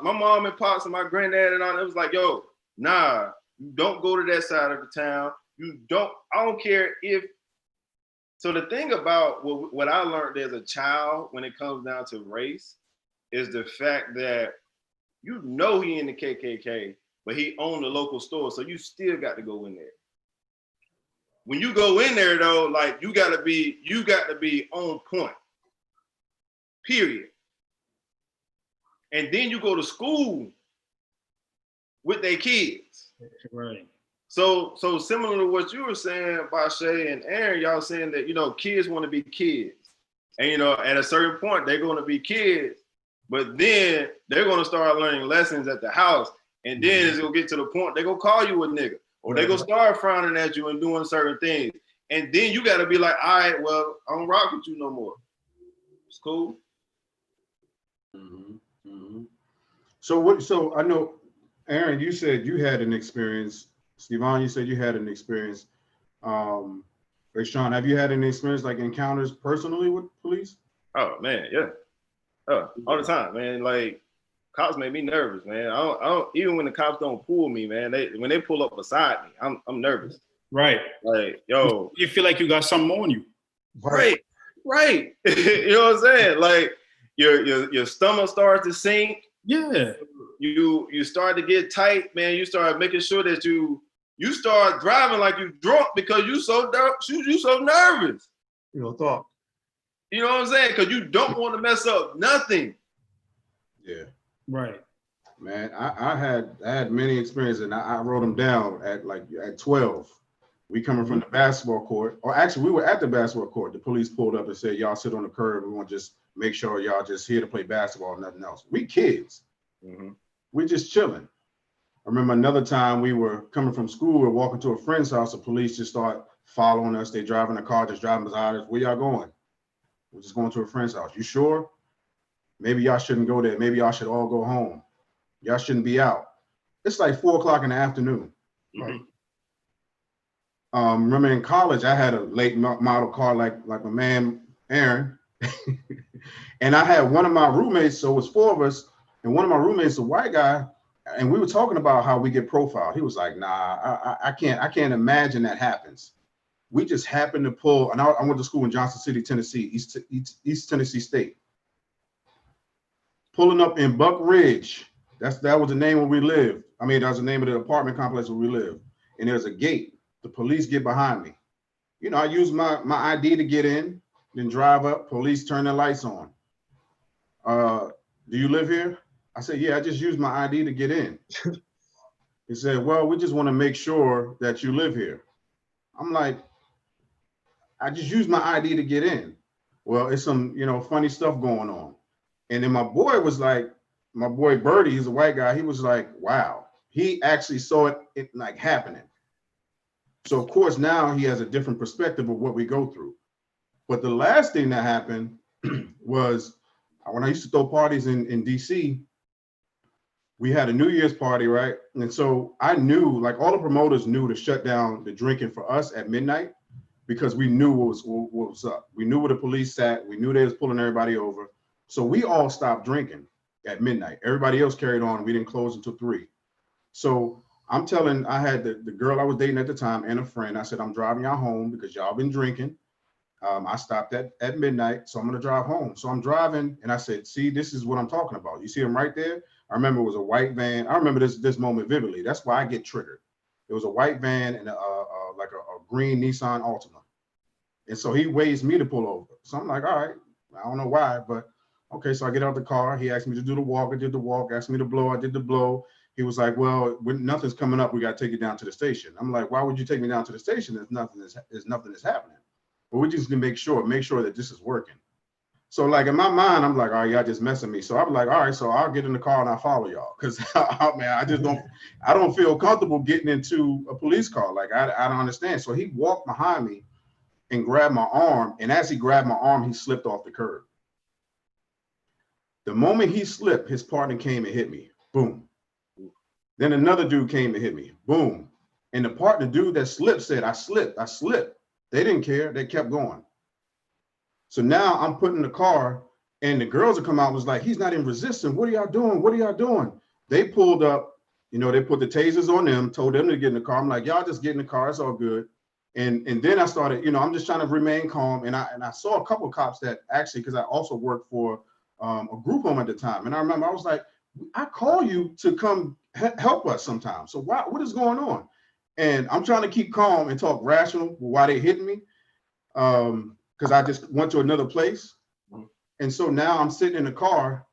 mom and pops and my granddad and all. It was like, yo, nah, you don't go to that side of the town. I don't care if. So the thing about what I learned as a child when it comes down to race is the fact that he in the KKK, but he owned the local store, so you still got to go in there. When you go in there, though, like, you got to be on point. Period. And then you go to school with their kids. Right. So similar to what you were saying, Bashea and Arron, y'all saying that, kids want to be kids. And, at a certain point, they're going to be kids, but then they're going to start learning lessons at the house. And then it's going to get to the point they're going to call you a nigga, or they're going to start frowning at you and doing certain things. And then you got to be like, all right, well, I don't rock with you no more. It's cool. So I know, Arron, you said you had an experience. Stevon, you said you had an experience. Rwenshaun, have you had any experience, like encounters personally with police? Oh man, yeah. All the time, man. Like, cops make me nervous, man. I don't even when the cops don't pull me, man. When they pull up beside me, I'm nervous. Right. Like, yo, you feel like you got something on you. Right. You know what I'm saying? Like, your stomach starts to sink. Yeah. You start to get tight, man. You start making sure that you start driving like you drunk because you so nervous. Thought. You know what I'm saying? Because you don't want to mess up nothing. Yeah. Right. Man, I had many experiences, and I wrote them down at 12. We coming from the basketball court, or actually we were at the basketball court. The police pulled up and said, y'all sit on the curb. We want to just make sure y'all just here to play basketball, nothing else. We kids. We just chilling. I remember another time we were coming from school, we're walking to a friend's house. The police just start following us. They driving a car, just driving beside us. Where y'all going? We're just going to a friend's house. You sure? Maybe y'all shouldn't go there. Maybe y'all should all go home. Y'all shouldn't be out. It's like 4 o'clock in the afternoon. Remember in college, I had a late model car like my man, Arron. And I had one of my roommates, so it was 4 of us, and one of my roommates, a white guy, and we were talking about how we get profiled. He was like, nah, I can't imagine that happens. We just happened to pull, and I went to school in Johnson City, Tennessee, East Tennessee State. Pulling up in Buck Ridge. That was the name where we lived. I mean, that was the name of the apartment complex where we lived. And there's a gate. The police get behind me. I use my ID to get in, then drive up. Police turn their lights on. Do you live here? I said, yeah, I just used my ID to get in. He said, well, we just want to make sure that you live here. I'm like, I just used my ID to get in. well, it's some, you know, funny stuff going on. And then my boy was like, my boy Birdie, he's a white guy. He was like, wow, he actually saw it like happening. So of course, now he has a different perspective of what we go through. But the last thing that happened was when I used to throw parties in DC, we had a New Year's party, right? And so I knew, like all the promoters knew to shut down the drinking for us at midnight because we knew what was up. We knew where the police sat. We knew they was pulling everybody over. So we all stopped drinking at midnight. Everybody else carried on. We didn't close until 3. So I'm telling, I had the girl I was dating at the time and a friend. I said, I'm driving y'all home because y'all been drinking. I stopped at midnight, so I'm gonna drive home. So I'm driving, and I said, see, this is what I'm talking about. You see him right there? I remember it was a white van. I remember this moment vividly. That's why I get triggered. It was a white van and like a green Nissan Altima. And so he waits me to pull over. So I'm like, all right, I don't know why, but okay. So I get out the car. He asked me to do the walk. I did the walk. Asked me to blow. I did the blow. He was like, well, when nothing's coming up, we got to take you down to the station. I'm like, why would you take me down to the station? There's nothing that's happening. But we just need to make sure that this is working. So like in my mind, I'm like, all right, y'all just messing me. So I'm like, all right, so I'll get in the car and I'll follow y'all. Cause man, I don't feel comfortable getting into a police car. Like I don't understand. So he walked behind me and grabbed my arm. And as he grabbed my arm, he slipped off the curb. The moment he slipped, his partner came and hit me. Boom. Then another dude came and hit me. Boom. And the partner dude that slipped said, I slipped. They didn't care. They kept going. So now I'm put in the car and the girls that come out was like, he's not in resistance. What are y'all doing? What are y'all doing? They pulled up, you know, they put the tasers on them, told them to get in the car. I'm like, y'all just get in the car. It's all good. And then I started, you know, I'm just trying to remain calm. And I saw a couple of cops that actually, because I also worked for a group home at the time. And I remember I was like, I call you to come help us sometimes. So what is going on? And I'm trying to keep calm and talk rational while they hitting me, because I just went to another place. And so now I'm sitting in the car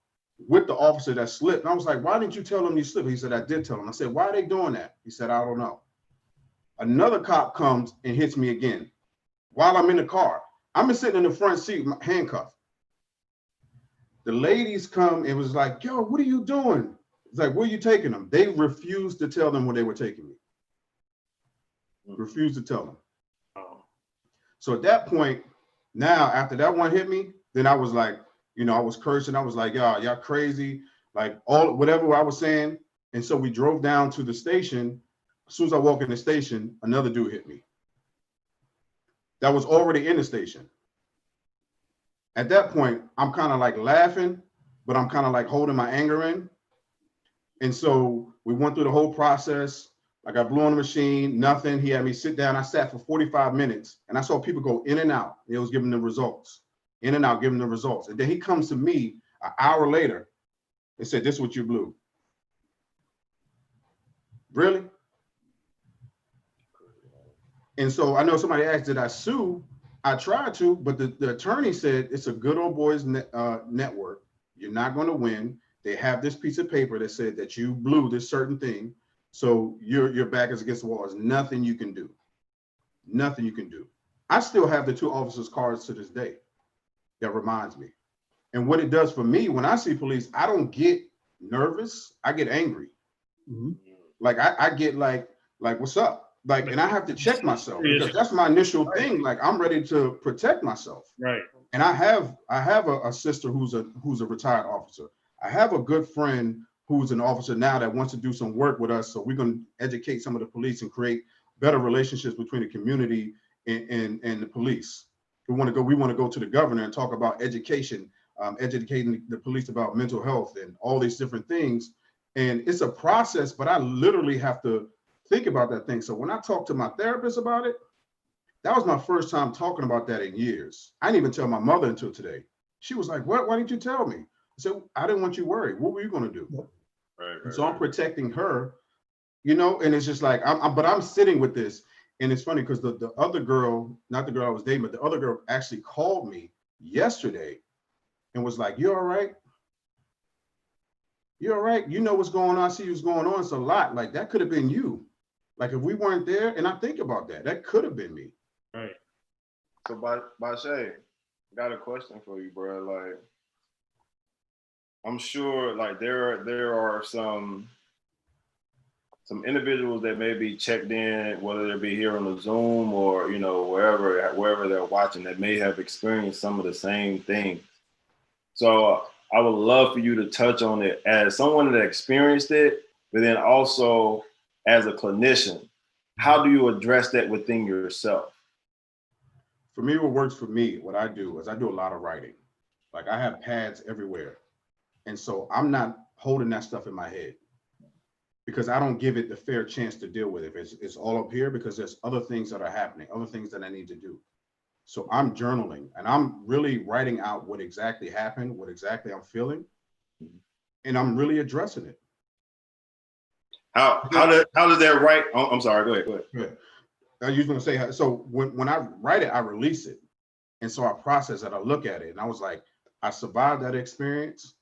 with the officer that slipped. And I was like, why didn't you tell them you slipped? He said, I did tell them. I said, why are they doing that? He said, I don't know. Another cop comes and hits me again while I'm in the car. I'm sitting in the front seat, handcuffed. The ladies come and was like, yo, what are you doing? It's like, where are you taking them? They refused to tell them where they were taking me. Refused to tell them. So at that point, now after that one hit me, then I was like, you know, I was cursing. I was like, y'all crazy, like whatever I was saying. And so we drove down to the station. As soon as I walk in the station, another dude hit me. That was already in the station. At that point, I'm kind of like laughing, but I'm kind of like holding my anger in. And so we went through the whole process. Like I blew on the machine, nothing. He had me sit down. I sat for 45 minutes and I saw people go in and out. It was giving the results, in and out, giving the results. And then he comes to me an hour later and said, this is what you blew. Really? And so I know somebody asked, did I sue? I tried to, but the attorney said, it's a good old boys network. You're not going to win. They have this piece of paper that said that you blew this certain thing. So your back is against the wall. There's nothing you can do. Nothing you can do. I still have the 2 officers' cards to this day. That reminds me. And what it does for me, when I see police, I don't get nervous. I get angry. Mm-hmm. Like I get like, what's up? Like, and I have to check myself because that's my initial thing. Like I'm ready to protect myself. Right. And I have a sister who's a retired officer. I have a good friend who's an officer now that wants to do some work with us. So we're going to educate some of the police and create better relationships between the community and the police. We want to go to the governor and talk about education, educating the police about mental health and all these different things. And it's a process, but I literally have to think about that thing. So when I talk to my therapist about it, that was my first time talking about that in years. I didn't even tell my mother until today. She was like, what? Why didn't you tell me? I said, I didn't want you worried. What were you going to do? Right, so I'm protecting her, you know, and it's just like, I'm sitting with this. And it's funny because the other girl, not the girl I was dating, but the other girl actually called me yesterday and was like, you all right? You all right? You know what's going on. I see what's going on. It's a lot. Like that could have been you. Like if we weren't there, and I think about that, that could have been me. Right. So Bashea, Got a question for you, bro. Like, I'm sure, like, there are some individuals that may be checked in, whether they be here on the Zoom or, you know, wherever they're watching, that may have experienced some of the same things. So I would love for you to touch on it as someone that experienced it, but then also as a clinician. How do you address that within yourself? For me, what works for me, what I do is I do a lot of writing. Like, I have pads everywhere. And so I'm not holding that stuff in my head because I don't give it the fair chance to deal with it. It's all up here because there's other things that are happening, other things that I need to do. So I'm journaling and I'm really writing out what exactly happened, what exactly I'm feeling, and I'm really addressing it. How does that write? Oh, I'm sorry, go ahead. Good. I was going to say, so when I write it, I release it. And so I process it, I look at it, and I was like, I survived that experience.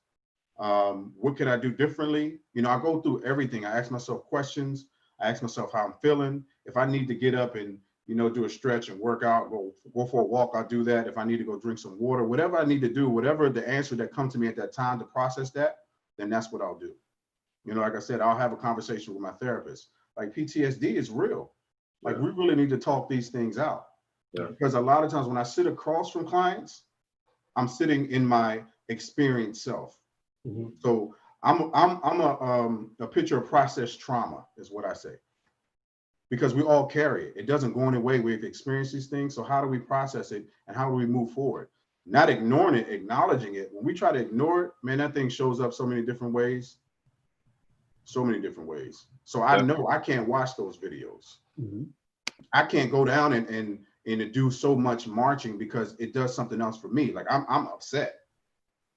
What can I do differently? You know, I go through everything. I ask myself questions. I ask myself how I'm feeling. If I need to get up and, you know, do a stretch and work out, go for a walk, I'll do that. If I need to go drink some water, whatever I need to do, whatever the answer that comes to me at that time to process that, then that's what I'll do. You know, like I said, I'll have a conversation with my therapist. Like, PTSD is real. Like, we really need to talk these things out. Yeah. Because a lot of times when I sit across from clients, I'm sitting in my experienced self. Mm-hmm. So I'm a picture of processed trauma is what I say. Because we all carry it. It doesn't go away. We've experienced these things. So how do we process it and how do we move forward? Not ignoring it, acknowledging it. When we try to ignore it, man, that thing shows up so many different ways. So many different ways. So I know I can't watch those videos. Mm-hmm. I can't go down and do so much marching because it does something else for me. Like, I'm upset.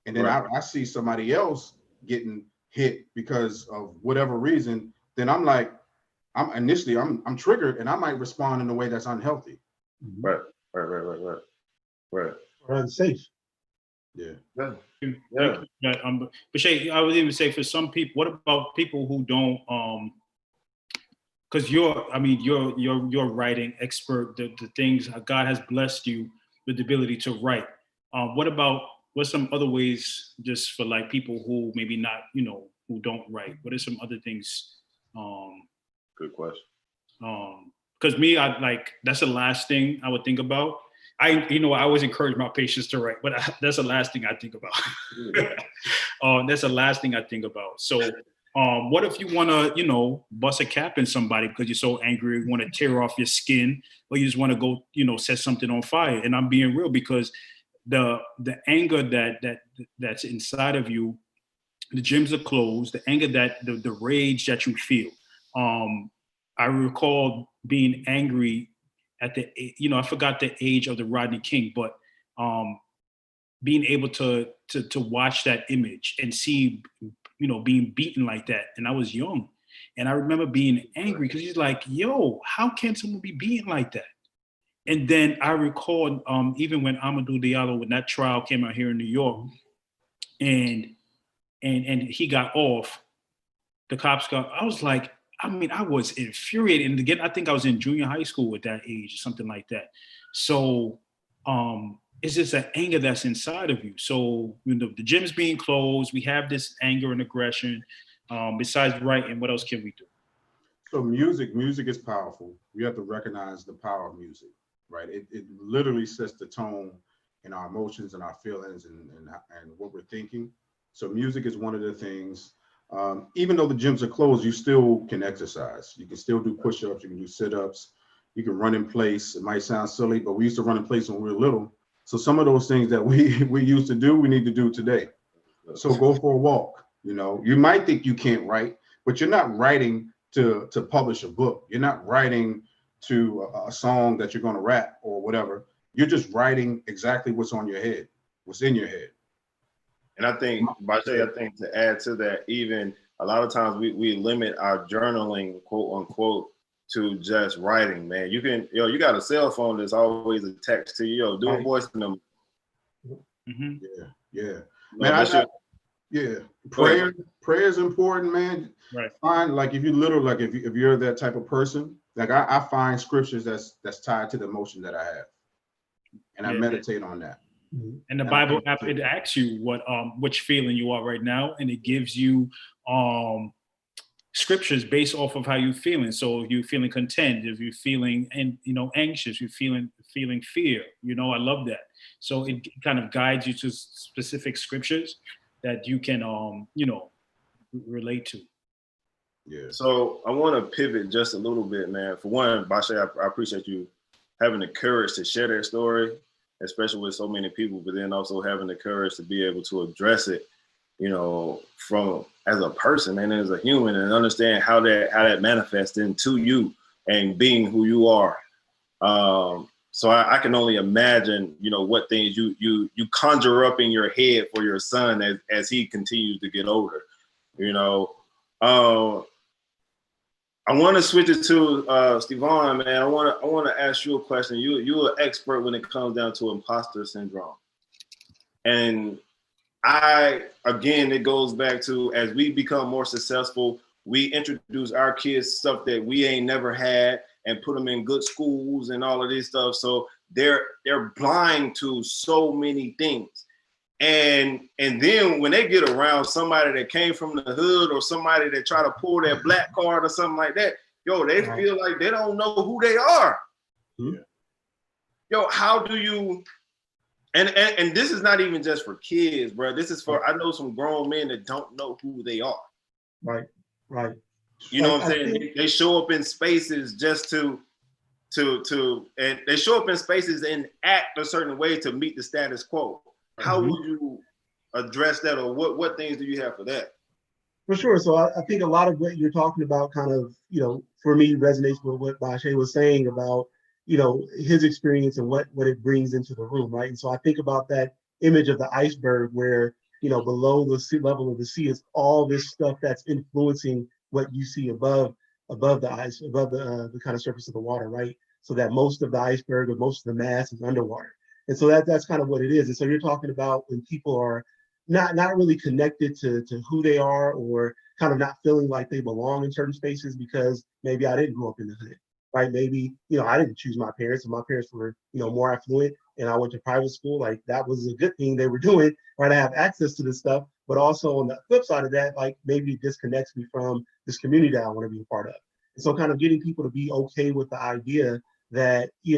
And then I see somebody else getting hit because of whatever reason, then I'm like, I'm triggered and I might respond in a way that's unhealthy. Right. Or unsafe. Yeah. Bashea, I would even say for some people, what about people who don't, because you're writing expert, the things God has blessed you with the ability to write. What's some other ways just for like people who maybe not, you know, who don't write? What are some other things? Good question. Because me, that's the last thing I would think about. I always encourage my patients to write, but that's the last thing I think about. That's the last thing I think about. So what if you want to, you know, bust a cap in somebody because you're so angry, you want to tear off your skin, or you just want to go, you know, set something on fire? And I'm being real because the anger that's inside of you, the gyms are closed, the anger the rage that you feel. I recall being angry at I forgot the age of the Rodney King, but being able to watch that image and see, you know, being beaten like that. And I was young. And I remember being angry because he's like, yo, how can someone be beaten like that? And then I recall even when Amadou Diallo, when that trial came out here in New York, and he got off, the cops I was like, I was infuriated. And again, I think I was in junior high school at that age, or something like that. So it's just an anger that's inside of you. So, you know, the gym's being closed, we have this anger and aggression. Besides writing, what else can we do? So music is powerful. You have to recognize the power of music, right? It literally sets the tone in our emotions and our feelings and what we're thinking. So music is one of the things. Even though the gyms are closed, you still can exercise. You can still do push-ups, you can do sit-ups, you can run in place. It might sound silly, but we used to run in place when we were little. So some of those things that we used to do, we need to do today. So go for a walk. You know, you might think you can't write, but you're not writing to publish a book. You're not writing to a song that you're going to rap or whatever. You're just writing exactly what's on your head, what's in your head. And I think, Bashea, to add to that, even a lot of times we limit our journaling, quote unquote, to just writing, man. You can, you got a cell phone that's always attached to you. Do a voice number. Mm-hmm. Yeah. Man, prayer is important, man. Right. Find, like, if you're that type of person, like I find scriptures that's tied to the emotion that I have, and I meditate on that. And the Bible app, it asks you what which feeling you are right now, and it gives you scriptures based off of how you're feeling. So if you're feeling content, if you're feeling anxious, you're feeling fear. I love that. So it kind of guides you to specific scriptures that you can relate to. Yeah. So I want to pivot just a little bit, man. For one, Bashea, I appreciate you having the courage to share that story, especially with so many people, but then also having the courage to be able to address it, from as a person and as a human, and understand how that manifests into you and being who you are. So I can only imagine, what things you conjure up in your head for your son as he continues to get older. I want to switch it to Stevon, man. I want to ask you a question. You're an expert when it comes down to imposter syndrome, and it goes back to, as we become more successful, we introduce our kids stuff that we ain't never had and put them in good schools and all of this stuff. So they're blind to so many things. And then when they get around somebody that came from the hood or somebody that try to pull their black card or something like that, they feel like they don't know who they are. Mm-hmm. How do you, and this is not even just for kids, bro. This is for, I know some grown men that don't know who they are. Right. You know what I'm saying? They show up in spaces just and they show up in spaces and act a certain way to meet the status quo. How would you address that, or what things do you have for that? For sure. So I think a lot of what you're talking about kind of, for me, resonates with what Bashea was saying about, his experience and what it brings into the room, right? And so I think about that image of the iceberg where, below the sea level of the sea is all this stuff that's influencing what you see above the ice, above the kind of surface of the water, right? So that most of the iceberg or most of the mass is underwater. And so that's kind of what it is. And so you're talking about when people are not really connected to who they are, or kind of not feeling like they belong in certain spaces because maybe I didn't grow up in the hood, right? Maybe, I didn't choose my parents, and my parents were, more affluent, and I went to private school. Like, that was a good thing they were doing, right? I have access to this stuff. But also on the flip side of that, like, maybe it disconnects me from this community that I want to be a part of. And so kind of getting people to be okay with the idea that, you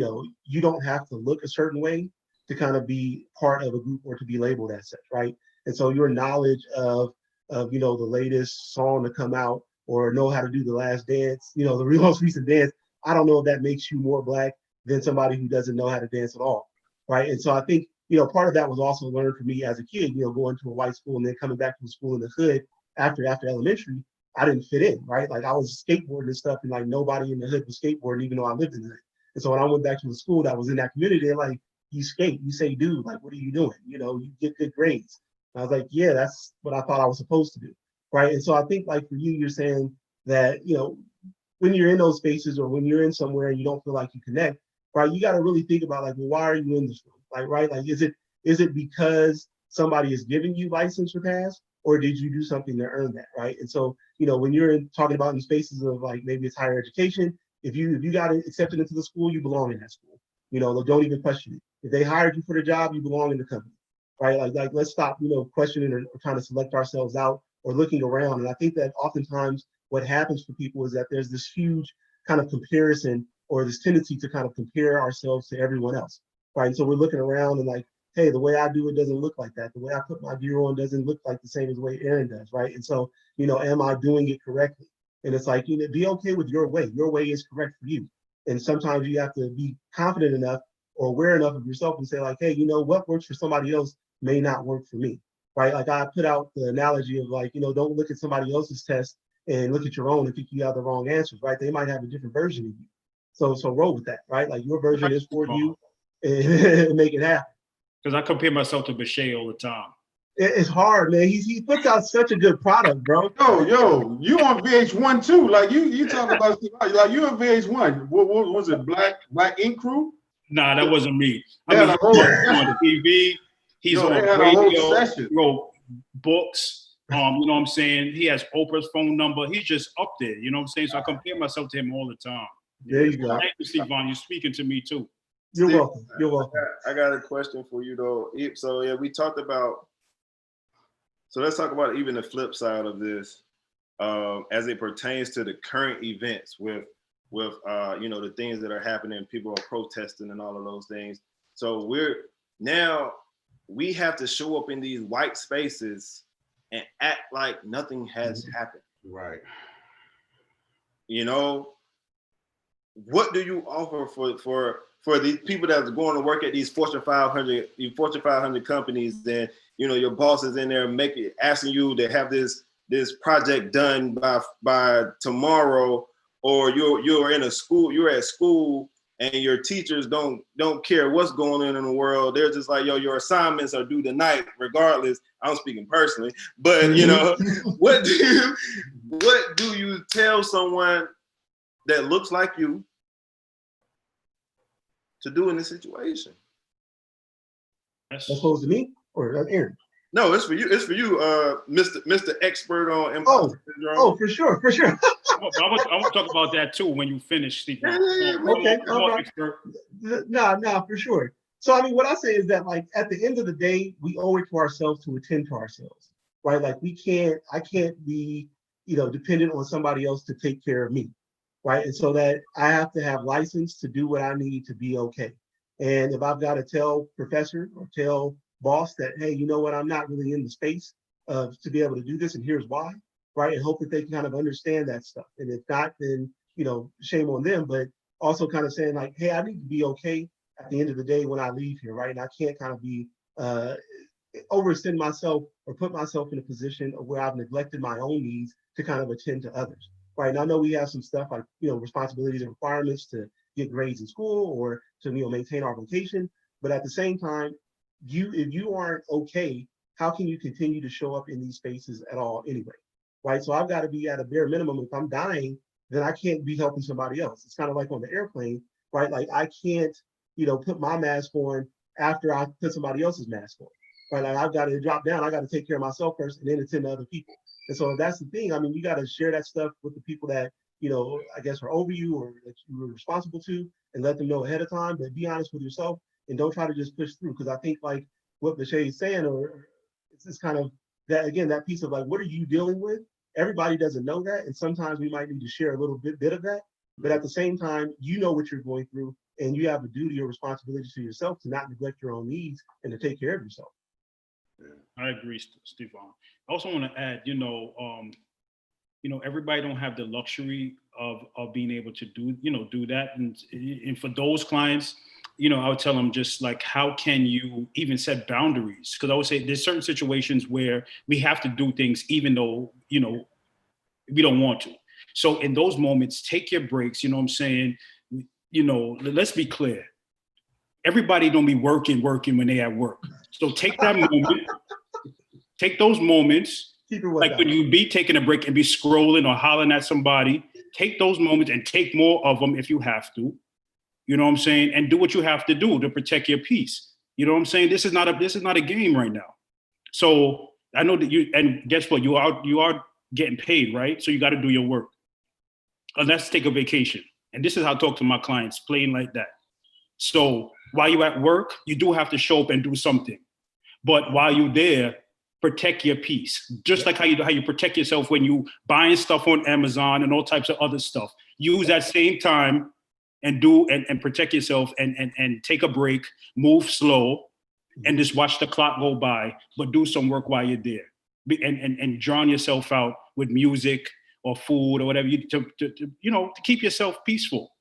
don't have to look a certain way to kind of be part of a group or to be labeled as such, right? And so your knowledge of the latest song to come out, or know how to do the last dance, the most recent dance, I don't know if that makes you more Black than somebody who doesn't know how to dance at all, right? And so I think, part of that was also learned for me as a kid, going to a white school and then coming back to a school in the hood after elementary. I didn't fit in, right? Like, I was skateboarding and stuff, and like nobody in the hood was skateboarding, even though I lived in the hood. And so when I went back to the school that was in that community, they're like, you skate, you say, dude, like, what are you doing? You get good grades. And I was like, yeah, that's what I thought I was supposed to do, right? And so I think, like, for you, you're saying that, when you're in those spaces or when you're in somewhere and you don't feel like you connect, right, you got to really think about, like, well, why are you in this room? Like, right, like, is it because somebody is giving you license or pass, or did you do something to earn that, right? And so, when you're talking about in spaces of, like, maybe it's higher education, if you got accepted into the school, you belong in that school. Don't even question it. If they hired you for the job, you belong in the company, right? Like let's stop, questioning or trying to select ourselves out or looking around. And I think that oftentimes what happens for people is that there's this huge kind of comparison, or this tendency to kind of compare ourselves to everyone else, right? And so we're looking around and like, hey, the way I do it doesn't look like that. The way I put my gear on doesn't look like the same as the way Arron does, right? And so, am I doing it correctly? And it's like, be okay with your way. Your way is correct for you. And sometimes you have to be confident enough or aware enough of yourself and say, like, hey, what works for somebody else may not work for me, right? Like, I put out the analogy of, like, don't look at somebody else's test and look at your own and think you have the wrong answers, right? They might have a different version of you. So roll with that, right? Like, your version is for you, and make it happen. Because I compare myself to Bashea all the time. It's hard, man. He puts out such a good product, bro. Yo, you on VH1 too? Like, you talk about, like, you on VH1? What was it? Black Ink Crew? Nah, that wasn't me. He's on TV. He's on radio. He wrote books. You know what I'm saying? He has Oprah's phone number. He's just up there. You know what I'm saying? So I compare myself to him all the time. There you go. Thank you, Stevon. You're speaking to me too. You're Steve, welcome. You're welcome. I got a question for you though. So yeah, we talked about. So let's talk about even the flip side of this, as it pertains to the current events with the things that are happening. People are protesting and all of those things. So we have to show up in these white spaces and act like nothing has happened. Right. What do you offer for these people that are going to work at these Fortune 500 companies? Then your boss is in there asking you to have this project done by tomorrow, or you're at school and your teachers don't care what's going on in the world. They're just like, yo, your assignments are due tonight, regardless. I'm speaking personally, but what do you tell someone that looks like you to do in this situation? That's supposed to me or Aaron? No, it's for you. It's for you, Mr. Expert on Imposter syndrome. Oh, for sure. I want to talk about that too when you finish, Stevon. Okay, all right. No, for sure. So I mean, what I say is that, like, at the end of the day, we owe it to ourselves to attend to ourselves, right? Like, I can't be, dependent on somebody else to take care of me, right? And so that I have to have license to do what I need to be okay. And if I've got to tell professor or tell boss that, hey, you know what, I'm not really in the space to be able to do this, and here's why, right? And hope that they can kind of understand that stuff. And if not, then, shame on them, but also kind of saying like, hey, I need to be okay at the end of the day when I leave here, right? And I can't kind of be overextend myself or put myself in a position of where I've neglected my own needs to kind of attend to others, right? And I know we have some stuff like, responsibilities and requirements to get grades in school or to, maintain our vocation. But at the same time, if you aren't okay, how can you continue to show up in these spaces at all anyway, right? So I've got to be at a bare minimum. If I'm dying, then I can't be helping somebody else. It's kind of like on the airplane, right? Like I can't, put my mask on after I put somebody else's mask on, right? Like I've got to drop down. I got to take care of myself first and then attend to other people. And so that's the thing. I mean, you got to share that stuff with the people that, I guess are over you or that you were responsible to, and let them know ahead of time, but be honest with yourself and don't try to just push through. Because I think like what Bashea is saying, or it's just kind of that, again, that piece of like, what are you dealing with? Everybody doesn't know that. And sometimes we might need to share a little bit of that. But at the same time, what you're going through, and you have a duty or responsibility to yourself to not neglect your own needs and to take care of yourself. I agree, Stevon. I also want to add, everybody don't have the luxury of being able to do that. And for those clients, I would tell them just like, how can you even set boundaries? Because I would say there's certain situations where we have to do things even though, we don't want to. So in those moments, take your breaks, what I'm saying? Let's be clear. Everybody don't be working when they at work. So take that moment, take those moments, like when you be taking a break and be scrolling or hollering at somebody, take those moments and take more of them if you have to. You know what I'm saying? And do what you have to do to protect your peace. You know what I'm saying? This is not a game right now. So I know that and guess what? You are getting paid, right? So you got to do your work. Let's take a vacation. And this is how I talk to my clients, plain like that. So while you're at work, you do have to show up and do something. But while you're there, protect your peace. Just like how you protect yourself when you buying stuff on Amazon and all types of other stuff. Use that same time and protect yourself and take a break, move slow, and just watch the clock go by, but do some work while you're there. And drown yourself out with music or food or whatever to keep yourself peaceful.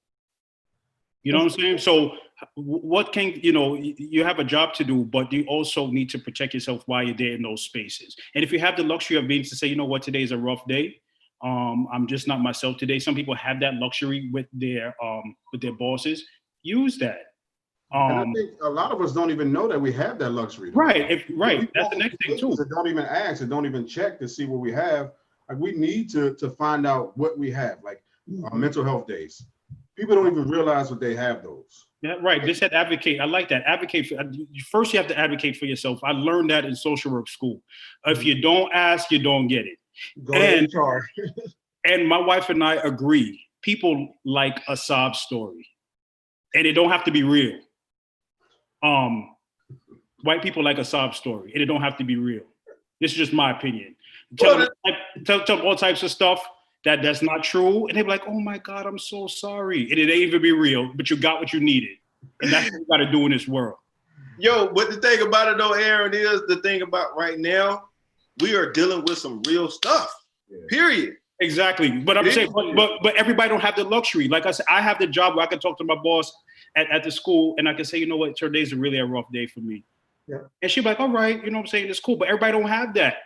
You know what I'm saying? So what can, you have a job to do, but you also need to protect yourself while you're there in those spaces. And if you have the luxury of being to say, you know what, today is a rough day. I'm just not myself today. Some people have that luxury with their bosses. Use that. And I think a lot of us don't even know that we have that luxury. Though. Right. Right. That's the next thing too. That don't even ask and don't even check to see what we have. Like we need to find out what we have, like mental health days. People don't even realize what they have those. Yeah, right. Just said advocate. I like that. Advocate for first. You have to advocate for yourself. I learned that in social work school. If you don't ask, you don't get it. Go to HR. And my wife and I agree. People like a sob story, and it don't have to be real. White people like a sob story, and it don't have to be real. This is just my opinion. Tell them all types of stuff that's not true, and they be like, "Oh my God, I'm so sorry," and it ain't even be real, but you got what you needed, and that's what you got to do in this world. Yo, but the thing about it though, Arron, is the thing about right now, we are dealing with some real stuff. Period. Exactly, but I'm saying, but everybody don't have the luxury. Like I said, I have the job where I can talk to my boss at the school, and I can say, you know what, today's really a rough day for me. Yeah. And she'd be like, all right, you know what I'm saying, it's cool, but everybody don't have that.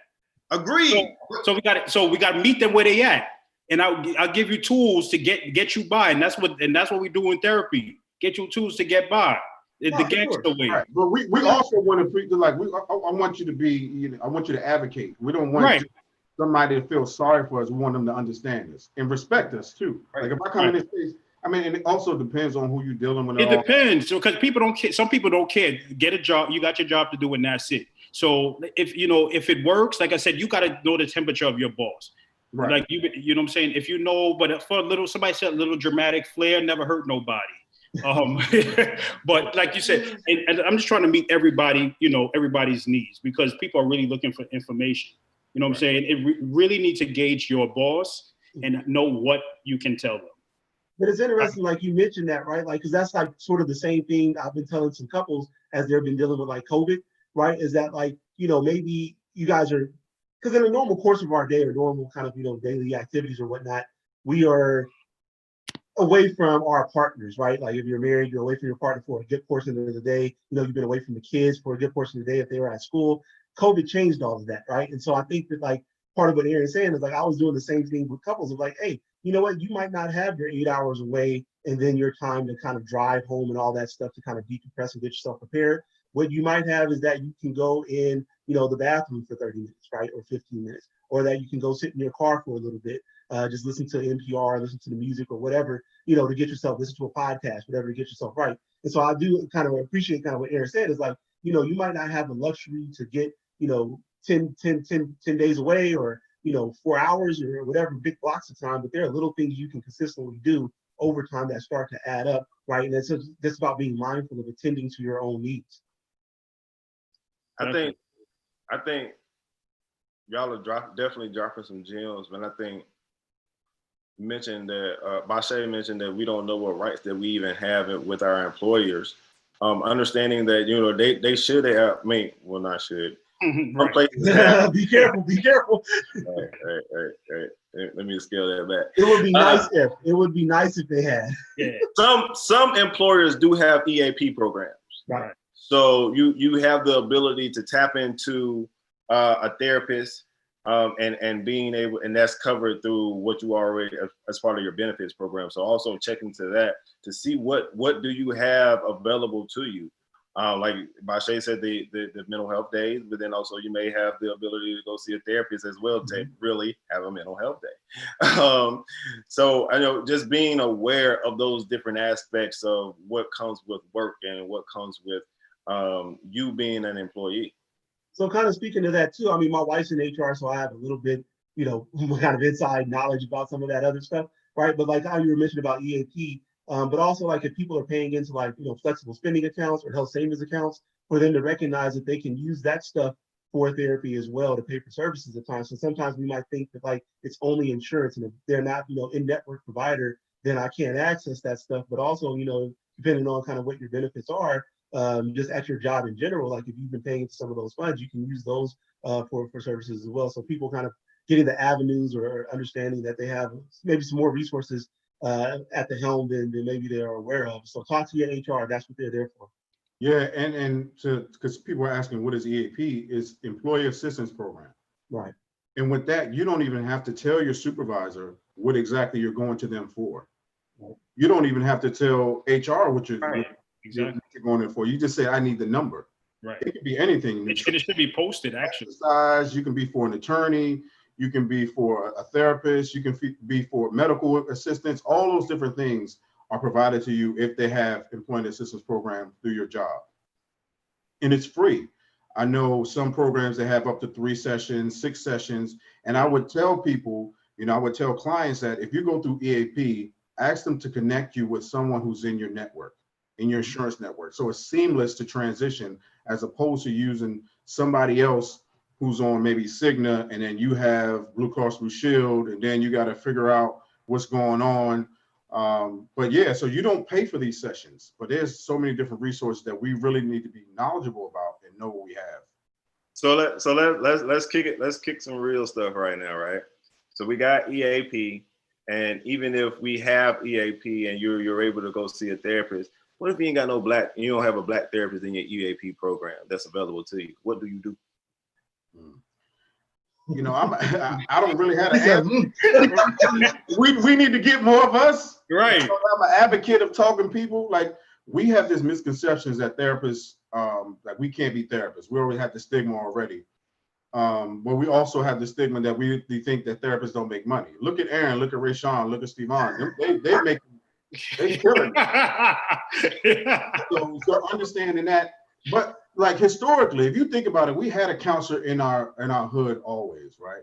Agreed. So we got to meet them where they at, and I'll give you tools to get you by, and that's what we do in therapy. Get you tools to get by. The gangster way. Right. But we also want to like I want you to be, I want you to advocate. We don't want somebody to feel sorry for us. We want them to understand us and respect us too. Like if I come in this place, I mean, and it also depends on who you're dealing with. It depends, because people don't care. Some people don't care. Get a job. You got your job to do, and that's it. So if it works, like I said, you got to know the temperature of your boss. Right. Like you know what I'm saying. If you know, but for somebody said a little dramatic flair never hurt nobody. But like you said, and I'm just trying to meet everybody, everybody's needs, because people are really looking for information. You know what I'm saying? It really needs to gauge your boss and know what you can tell them. But it's interesting, like you mentioned that, right? Like, because that's like sort of the same thing I've been telling some couples as they've been dealing with like COVID, right? Is that like, maybe you guys are, because in the normal course of our day or normal kind of, daily activities or whatnot, we are away from our partners, right? Like if you're married, you're away from your partner for a good portion of the day. You've been away from the kids for a good portion of the day if they were at school. COVID changed all of that, right? And so I think that like part of what Arron's saying is like I was doing the same thing with couples of like, hey, you know what? You might not have your 8 hours away and then your time to kind of drive home and all that stuff to kind of decompress and get yourself prepared. What you might have is that you can go in, the bathroom for 30 minutes, right? Or 15 minutes, or that you can go sit in your car for a little bit. Just listen to NPR, listen to the music or whatever, to get yourself, listen to a podcast, whatever to get yourself right. And so I do kind of appreciate kind of what Arron said is like, you might not have the luxury to get, 10 days away or, 4 hours or whatever, big blocks of time, but there are little things you can consistently do over time that start to add up, right? And it's just about being mindful of attending to your own needs. I think y'all are definitely dropping some gems, but I think mentioned that Bashea mentioned that we don't know what rights that we even have with our employers. Understanding that they should have. Not should. Right. Be careful. Right. Let me scale that back. It would be nice if. It would be nice if they had. Yeah. Some employers do have EAP programs. Right. So you have the ability to tap into a therapist. And being able, and that's covered through what you already as part of your benefits program. So also check into that to see what do you have available to you. Like Bashea said, the mental health days, but then also you may have the ability to go see a therapist as well to really have a mental health day. So I know just being aware of those different aspects of what comes with work and what comes with you being an employee. So kind of speaking to that too, I mean, my wife's in HR, so I have a little bit, kind of inside knowledge about some of that other stuff, right? But like how you were mentioning about EAP, but also like if people are paying into like, flexible spending accounts or health savings accounts, for them to recognize that they can use that stuff for therapy as well to pay for services at times. So sometimes we might think that like it's only insurance, and if they're not, in-network provider, then I can't access that stuff. But also, depending on kind of what your benefits are, just at your job in general, like if you've been paying into some of those funds, you can use those for services as well. So people kind of getting the avenues or understanding that they have maybe some more resources at the helm than maybe they're aware of. So talk to your HR, that's what they're there for. Yeah, and because people are asking what is EAP, is Employee Assistance Program. Right. And with that, you don't even have to tell your supervisor what exactly you're going to them for. Right. You don't even have to tell HR what you're going in for. You just say, I need the number. Right. It could be anything. It should be posted, actually. You can be for an attorney. You can be for a therapist. You can be for medical assistance. All those different things are provided to you if they have employment assistance program through your job. And it's free. I know some programs that have up to 3 sessions, 6 sessions. And I would tell people, I would tell clients that if you go through EAP, ask them to connect you with someone who's in your network. in your insurance network. So it's seamless to transition as opposed to using somebody else who's on maybe Cigna, and then you have Blue Cross Blue Shield, and then you got to figure out what's going on. But yeah, so you don't pay for these sessions, but there's so many different resources that we really need to be knowledgeable about and know what we have. So let's kick it. Let's kick some real stuff right now, right? So we got EAP, and even if we have EAP and you're able to go see a therapist, what if you ain't got no black, you don't have a black therapist in your EAP program that's available to you? What do you do? You know, I don't really have an answer. we need to get more of us. Right. So I'm an advocate of talking to people. Like, we have this misconceptions that therapists, like we can't be therapists. We already have the stigma already. But we also have the stigma that we think that therapists don't make money. Look at Arron, look at Rwenshaun, look at Stevon. They killing it. So understanding that, but like historically, if you think about it, we had a counselor in our hood always, right?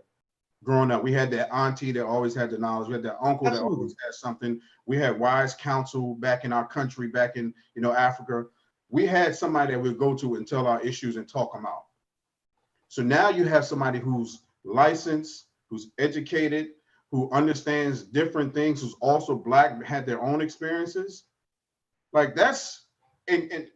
Growing up, we had that auntie that always had the knowledge. We had that uncle that always had something. We had wise counsel back in our country, back in Africa. We had somebody that we'd go to and tell our issues and talk them out. So now you have somebody who's licensed, who's educated, who understands different things, who's also black, had their own experiences. Like that's, and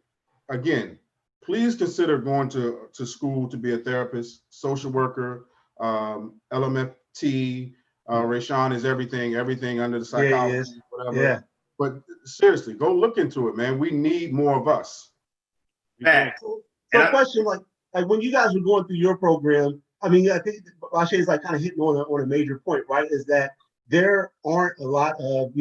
again, please consider going to school to be a therapist, social worker, LMFT. Rwenshaun is everything under the psychology, whatever. Yeah. But seriously, go look into it, man. We need more of us. So question, like when you guys were going through your program, I mean, I think Bashea is like kind of hitting on a major point, right? Is that there aren't a lot of,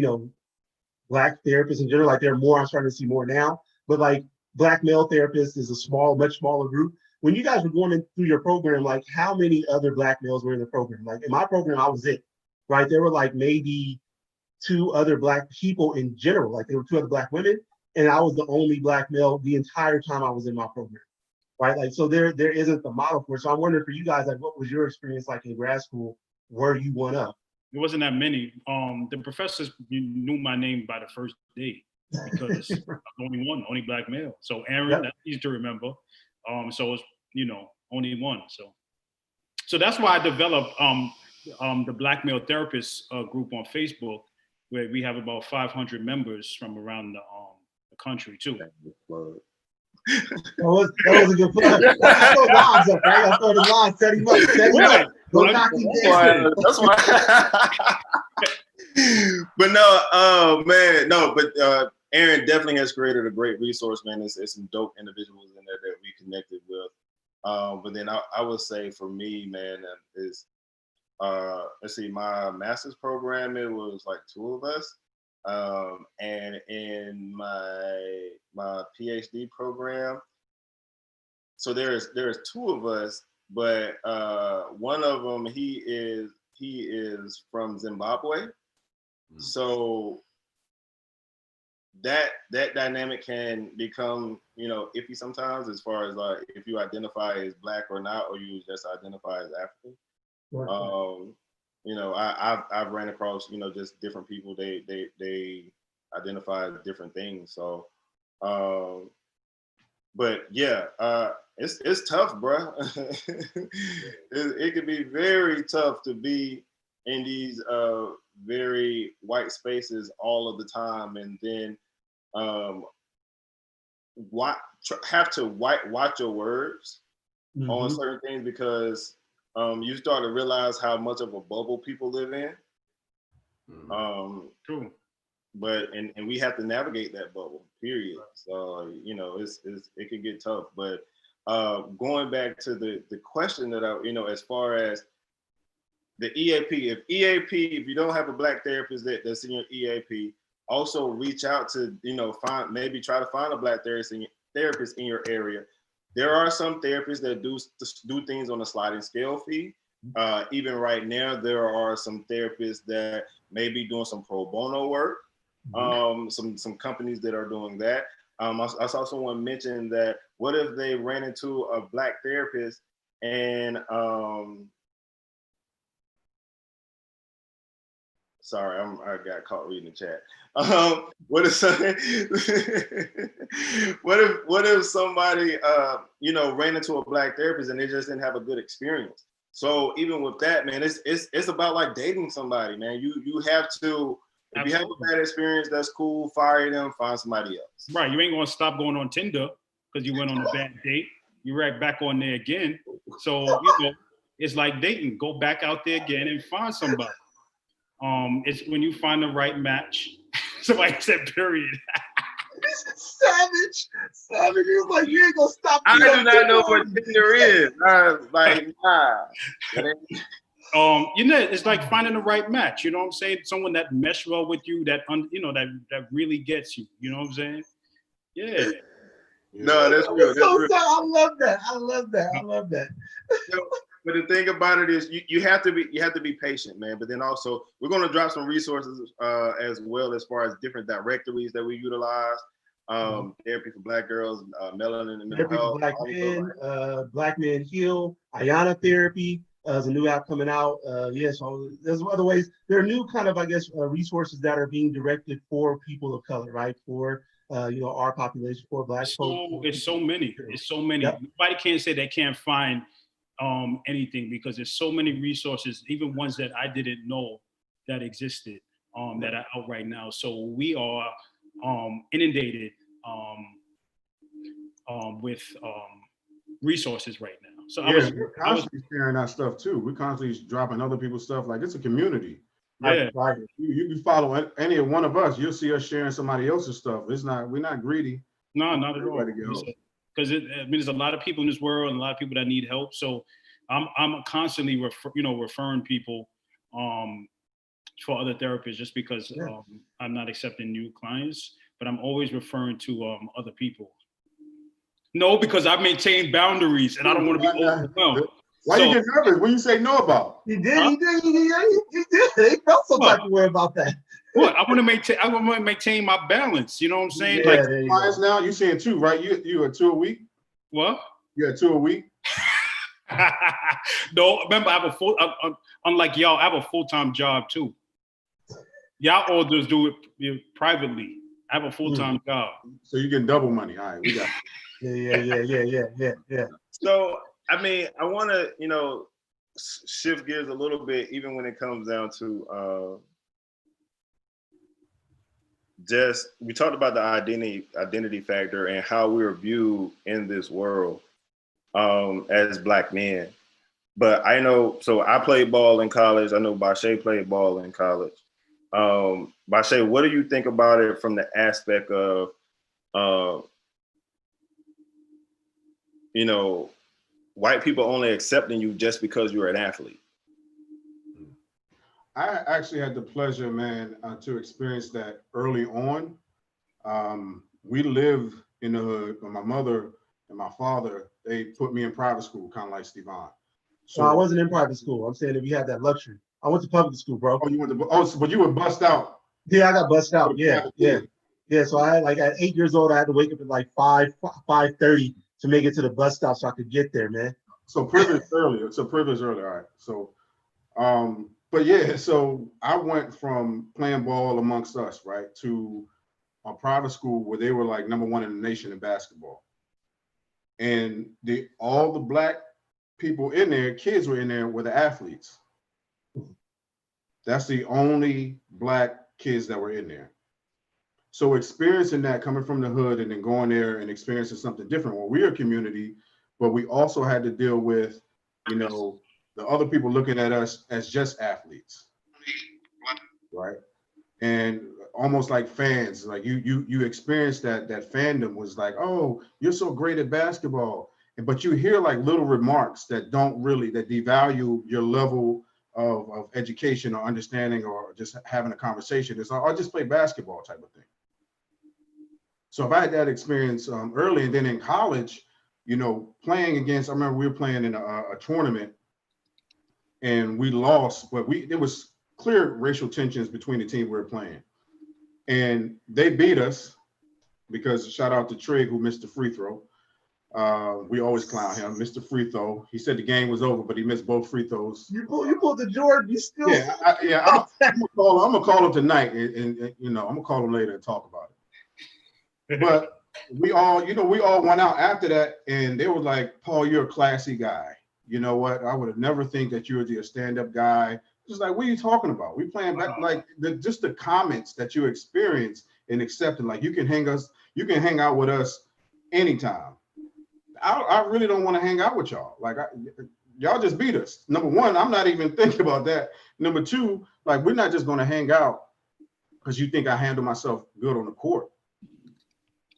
black therapists in general. Like there are more, I'm starting to see more now, but like black male therapists is a much smaller group. When you guys were going through your program, like how many other black males were in the program? Like in my program, I was it, right? There were like maybe 2 other black people in general. Like there were 2 other black women, and I was the only black male the entire time I was in my program, right? Like, so there isn't the model for it. So I'm wondering for you guys, like what was your experience like in grad school? Were you one up? It wasn't that many. The professors knew my name by the first day because I'm only black male. So Arron, that's easy to remember. So it's only one. So that's why I developed the Black Male Therapists group on Facebook, where we have about 500 members from around the country too. That was a good plug. I throw lives up, right? I throw the lives, set him up. Don't knock him down. That's why. But no, man, no, but Arron definitely has created a great resource, man. There's some dope individuals in there that we connected with. But then I would say for me, man, is let's see, my master's program, it was like 2 of us. And in my PhD program, so there's 2 of us, but one of them, he is from Zimbabwe. So that dynamic can become, iffy sometimes, as far as like if you identify as black or not, or you just identify as African. I've ran across, just different people, they identify as different things. So, but yeah, it's tough, bro. It can be very tough to be in these very white spaces all of the time, and then have to watch your words on certain things, because you start to realize how much of a bubble people live in. True. But and we have to navigate that bubble, period. So it can get tough. But going back to the question that as far as the EAP, if you don't have a black therapist that's in your EAP, also reach out to try to find a black therapist in your area. There are some therapists that do things on a sliding scale fee. Even right now, there are some therapists that may be doing some pro bono work. Some companies that are doing that. I saw someone mention that what if they ran into a black therapist and Sorry, I got caught reading the chat. What if what if somebody ran into a black therapist and they just didn't have a good experience? So even with that, man, it's about like dating somebody, man. You have to, if you have a bad experience, that's cool. Fire them, find somebody else. Right, you ain't gonna stop going on Tinder because you went on a bad date. You're right back on there again. So it's like dating. Go back out there again and find somebody. It's when you find the right match. Somebody said, period. Savage. Is like, you ain't gonna stop. I do not know what Tinder is. Like, nah. It's like finding the right match. You know what I'm saying? Someone that mesh well with you, that really gets you. You know what I'm saying? Yeah. No, that's real. That's real. I love that. But the thing about it is, you have to be patient, man. But then also, we're going to drop some resources as well, as far as different directories that we utilize. Therapy for Black girls, melanin and mental health. Black men, Black Men Heal, Ayana Therapy. There's a new app coming out. So there's other ways. There are new kind of, I guess, resources that are being directed for people of color, right? For our population, for Black folks. It's so many. Yep. Nobody can say they can't find anything, because there's so many resources, even ones that I didn't know that existed, that are out right now. So we are inundated with resources right now. So we're constantly sharing our stuff too. We're constantly dropping other people's stuff. Like, it's a community. Like, you can follow any one of us, you'll see us sharing somebody else's stuff. We're not greedy. No, not at all. Because there's a lot of people in this world and a lot of people that need help. So I'm constantly referring people for other therapists, just because I'm not accepting new clients, but I'm always referring to other people. No, because I maintain boundaries and I don't want to be overwhelmed. Why you get nervous when you say no about? He did. He felt some type of way about that. What? I want to maintain my balance. You know what I'm saying? Yeah, like, clients now, you're saying 2, right? You at 2 a week? What? You at 2 a week? No, remember, I have unlike y'all, I have a full-time job too. Y'all all just do it privately. I have a full-time job. So you get double money. All right, we got it. Yeah. So, I mean, I want to, shift gears a little bit, even when it comes down to we talked about the identity factor and how we're viewed in this world as Black men. But I know, so I played ball in college. I know Bashea played ball in college. Bashea, what do you think about it from the aspect of, white people only accepting you just because you're an athlete? I actually had the pleasure, man, to experience that early on. We lived in the hood, but my mother and my father, they put me in private school, kind of like Stevon. So I wasn't in private school. I'm saying that we had that luxury. I went to public school, bro. Oh, you went to? But you were bussed out. Yeah, I got bussed out. Yeah. So I at 8 years old, I had to wake up at like 5:30 to make it to the bus stop so I could get there, man. So privilege early. All right. So, but yeah, so I went from playing ball amongst us, right, to a private school where they were like #1 in the nation in basketball. And all the Black people in there, kids were in there, were the athletes. That's the only Black kids that were in there. So experiencing that, coming from the hood and then going there and experiencing something different. Well, we're a community, but we also had to deal with, the other people looking at us as just athletes, right? And almost like fans, like you experienced that fandom was like, oh, you're so great at basketball. But you hear like little remarks that devalue your level of education or understanding or just having a conversation. It's like, I'll just play basketball type of thing. So if I had that experience early, and then in college, playing against, I remember we were playing in a tournament and we lost, but there was clear racial tensions between the team we were playing. And they beat us because, shout out to Trig, who missed the free throw. We always clown him, Mr. Free Throw. He said the game was over, but he missed both free throws. You pulled the Jordan. You still. Yeah, I'm gonna call him tonight, and you know, I'm gonna call him later and talk about it. But we all went out after that, and they were like, "Paul, you're a classy guy. You know what? I would have never think that you would be a stand-up guy." Just like, what are you talking about? We playing back, like just the comments that you experience and accepting. Like, you can hang out with us anytime. I really don't want to hang out with y'all. Like, y'all just beat us. Number one, I'm not even thinking about that. Number two, like, we're not just going to hang out because you think I handle myself good on the court.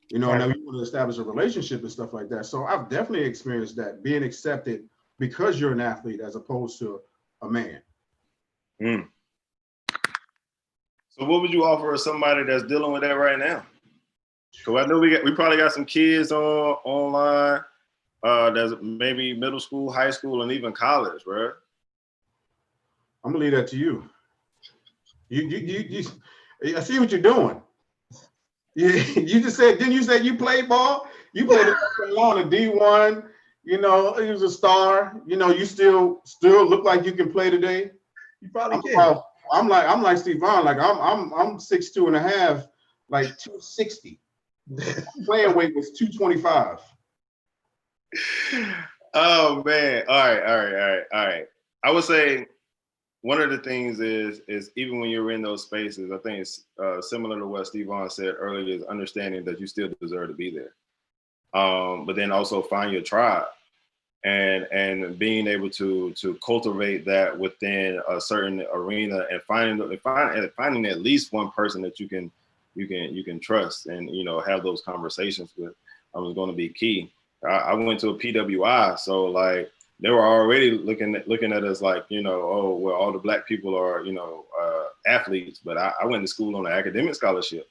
You know, now you want to establish a relationship and stuff like that. So I've definitely experienced that, being accepted because you're an athlete as opposed to a man. Mm. So what would you offer somebody that's dealing with that right now? So I know we probably got some kids online. There's maybe middle school, high school, and even college, right? I'm gonna leave that to you. You I see what you're doing. You just said, didn't you say you played ball? You played on a D1. You know, he was a star. You know, you still look like you can play today. You probably can. I'm like Stevon. Like I'm 6'2.5", like 260. Playing weight was 225. Oh man! All right. I would say one of the things is even when you're in those spaces, I think it's similar to what Stevon said earlier, is understanding that you still deserve to be there. But then also find your tribe, and being able to cultivate that within a certain arena, and finding at least one person that you can trust, and you know, have those conversations with, is going to be key. I went to a PWI, so like they were already looking at us like, you know, oh well, all the black people are, you know, athletes, but I went to school on an academic scholarship,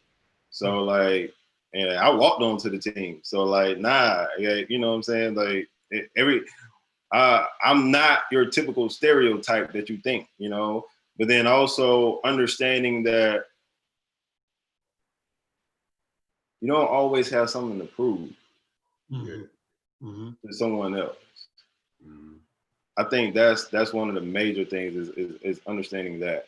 so like, and I walked onto the team, so like, you know what I'm saying, like I'm not your typical stereotype that you think, you know, but then also understanding that you don't always have something to prove to someone else. I think that's one of the major things is understanding that.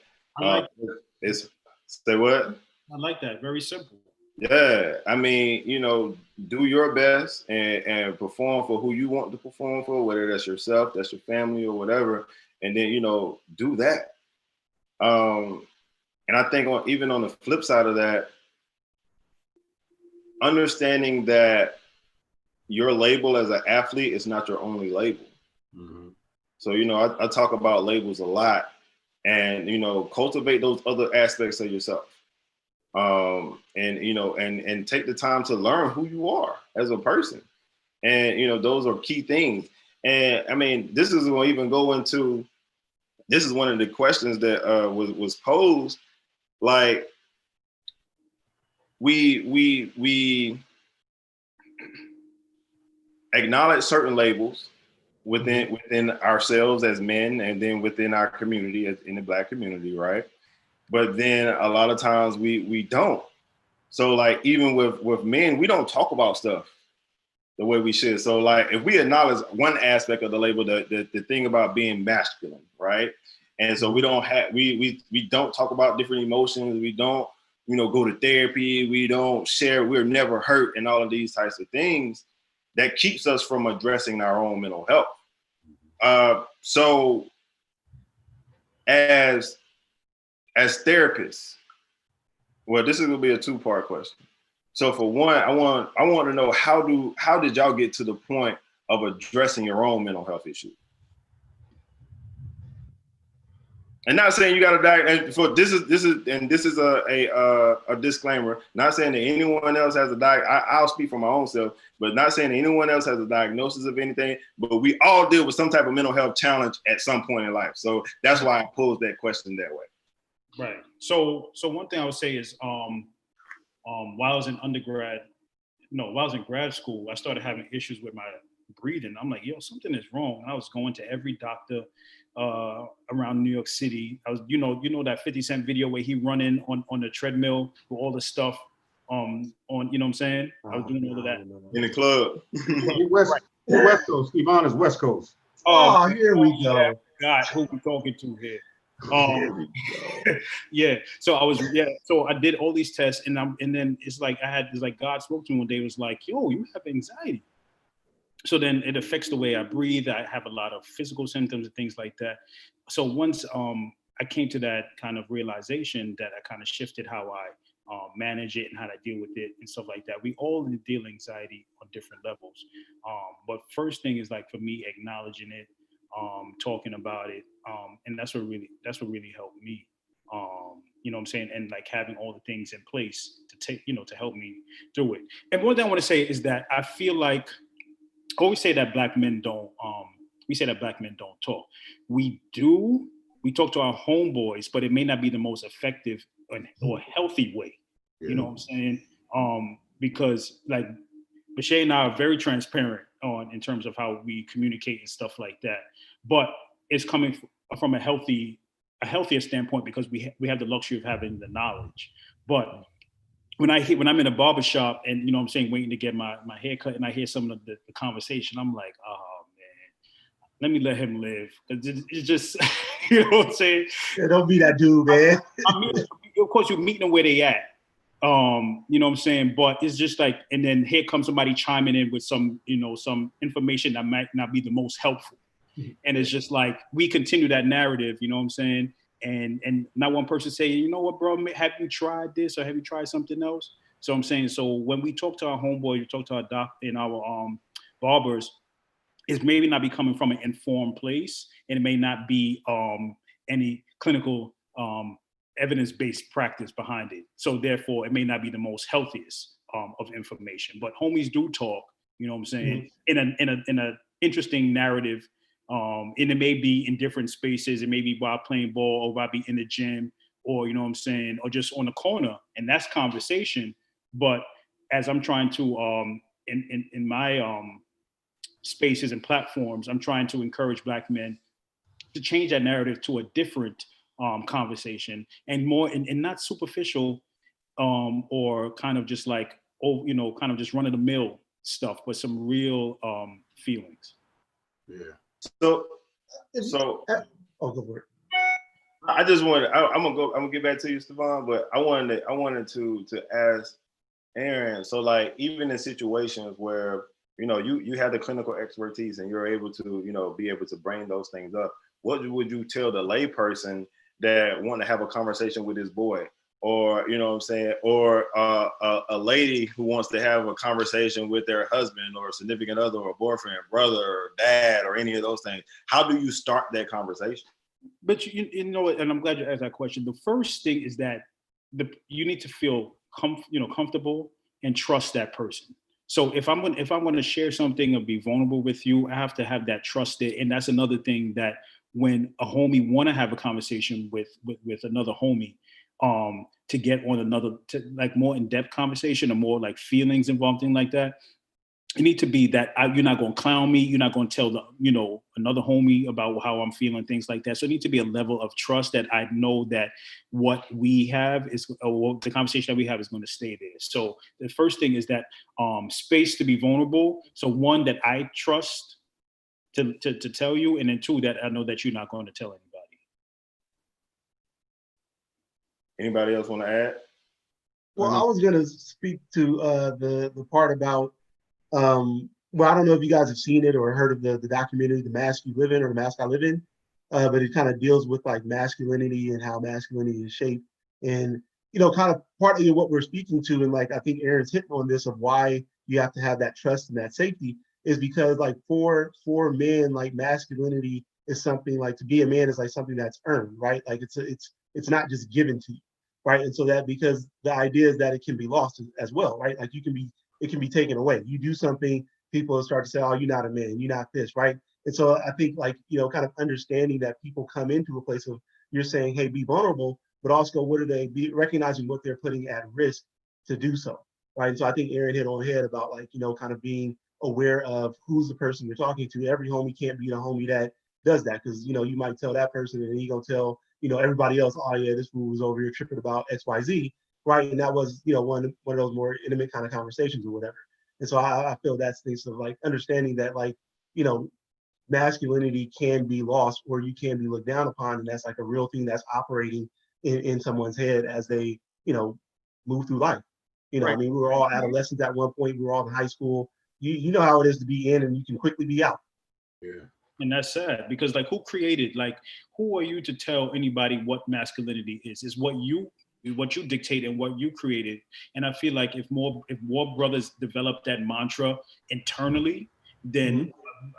Say what? I like that. Very simple. Yeah, I mean, you know, do your best and perform for who you want to perform for, whether that's yourself, that's your family, or whatever, and then, you know, do that. And I think even on the flip side of that, understanding that your label as an athlete is not your only label. So, you know, I talk about labels a lot, and, you know, cultivate those other aspects of yourself. And, you know, and take the time to learn who you are as a person. And, you know, those are key things. And I mean, this is going to even go into, this is one of the questions that was posed. Like, we acknowledge certain labels within ourselves as men, and then within our community, in the Black community, right? But then a lot of times we don't. So like, even with men, we don't talk about stuff the way we should. So like, if we acknowledge one aspect of the label, the thing about being masculine, right? And so we don't talk about different emotions. We don't, you know, go to therapy. We don't share. We're never hurt, and all of these types of things that keeps us from addressing our own mental health. So as therapists, well, this is gonna be a two-part question. So for one, I want to know how did y'all get to the point of addressing your own mental health issues? And not saying you got to diagnose. For this is a disclaimer. Not saying that anyone else has a I'll speak for my own self, but not saying that anyone else has a diagnosis of anything. But we all deal with some type of mental health challenge at some point in life. So that's why I posed that question that way. Right. So one thing I would say is, while I was in grad school, I started having issues with my breathing. I'm like, yo, something is wrong. I was going to every doctor around New York City. I was, you know that 50 Cent video where he running on the treadmill with all the stuff on, you know what I'm saying? I was doing all of that. In the club. West Coast. Stevon is West Coast. Oh, here we go. God, who we talking to here? Here we go. Yeah. So So I did all these tests, and then it's like God spoke to me one day. It was like, yo, you have anxiety. So then it affects the way I breathe. I have a lot of physical symptoms and things like that. So once I came to that kind of realization, that I kind of shifted how I manage it and how I deal with it and stuff like that. We all deal with anxiety on different levels. But first thing is, like, for me, acknowledging it, talking about it. And that's what really helped me. You know what I'm saying? And like having all the things in place to take, to help me through it. And one thing I want to say is that I feel like, I always say that black men don't talk. We do. We talk to our homeboys, but it may not be the most effective or healthy way. Yeah. You know what I'm saying? Because like Bashea and I are very transparent in terms of how we communicate and stuff like that. But it's coming from a healthier standpoint, because we have the luxury of having the knowledge. But when I'm in a barbershop and, you know what I'm saying, waiting to get my hair cut, and I hear some of the conversation, I'm like, oh man, let me let him live. It's just, you know what I'm saying? Yeah, don't be that dude, man. Of course, you're meeting them where they at. You know what I'm saying? But it's just like, and then here comes somebody chiming in with some information that might not be the most helpful. And it's just like, we continue that narrative, you know what I'm saying? And not one person say, you know what, bro, have you tried this, or have you tried something else? So I'm saying, so when we talk to our homeboy, we talk to our doctor and our barbers, it's maybe not be coming from an informed place, and it may not be any clinical evidence-based practice behind it. So therefore, it may not be the most healthiest of information. But homies do talk, you know what I'm saying, in a interesting narrative. And it may be in different spaces. It may be while playing ball, or while be in the gym, or, you know what I'm saying, or just on the corner, and that's conversation. But as I'm trying to, in my spaces and platforms, I'm trying to encourage Black men to change that narrative to a different conversation, and more, and not superficial, or kind of just like, kind of just run of the mill stuff, but some real feelings. Yeah. So oh, go for it. I just wanted. I'm gonna get back to you, Stevon, but I wanted to ask Arron. So, like, even in situations where you have the clinical expertise and you're able to be able to bring those things up, what would you tell the layperson that want to have a conversation with his boy, or you know what I'm saying, or a lady who wants to have a conversation with their husband or significant other or boyfriend, brother or dad, or any of those things? How do you start that conversation? But you know what, and I'm glad you asked that question. The first thing is that you need to feel comfortable and trust that person. So if I'm going to share something or be vulnerable with you, I have to have that trust there. And that's another thing, that when a homie want to have a conversation with another homie, to get on another, like more in-depth conversation, or more like feelings involved, thing like that, it need to be that you're not going to clown me. You're not going to tell another homie about how I'm feeling, things like that. So it needs to be a level of trust that I know that what we have is, or the conversation that we have is going to stay there. So the first thing is that space to be vulnerable. So one, that I trust to tell you, and then two, that I know that you're not going to tell anybody. Anybody else want to add? Well, I was going to speak to the part about, well, I don't know if you guys have seen it or heard of the documentary, The Mask You Live In, or The Mask I Live In, but it kind of deals with like masculinity and how masculinity is shaped. And, kind of partly what we're speaking to, and like I think Arron's hitting on this, of why you have to have that trust and that safety, is because like for men, like masculinity is something, like to be a man is like something that's earned, right? Like it's not just given to you, right? And so that, because the idea is that it can be lost as well, right? Like it can be taken away. You do something, people start to say, oh, you're not a man, you're not this, right? And so I think like, kind of understanding that people come into a place of, you're saying, hey, be vulnerable, but also what are they recognizing what they're putting at risk to do so, right? And so I think Arron hit on the head about like, kind of being aware of who's the person you're talking to. Every homie can't be the homie that does that, because, you might tell that person and then you're going to tell, everybody else, oh yeah, this fool was over here tripping about XYZ. right? And that was, you know, one of those more intimate kind of conversations or whatever. And so I feel that's things of like understanding that, like, you know, masculinity can be lost or you can be looked down upon, and that's like a real thing that's operating in someone's head as they, you know, move through life. You know, Right. I mean, we were all adolescents at one point. We were all in high school. You know how it is to be in and you can quickly be out. Yeah. And that's sad because, like, who are you to tell anybody what masculinity is? It's what you dictate and what you created. And I feel like if more brothers develop that mantra internally, then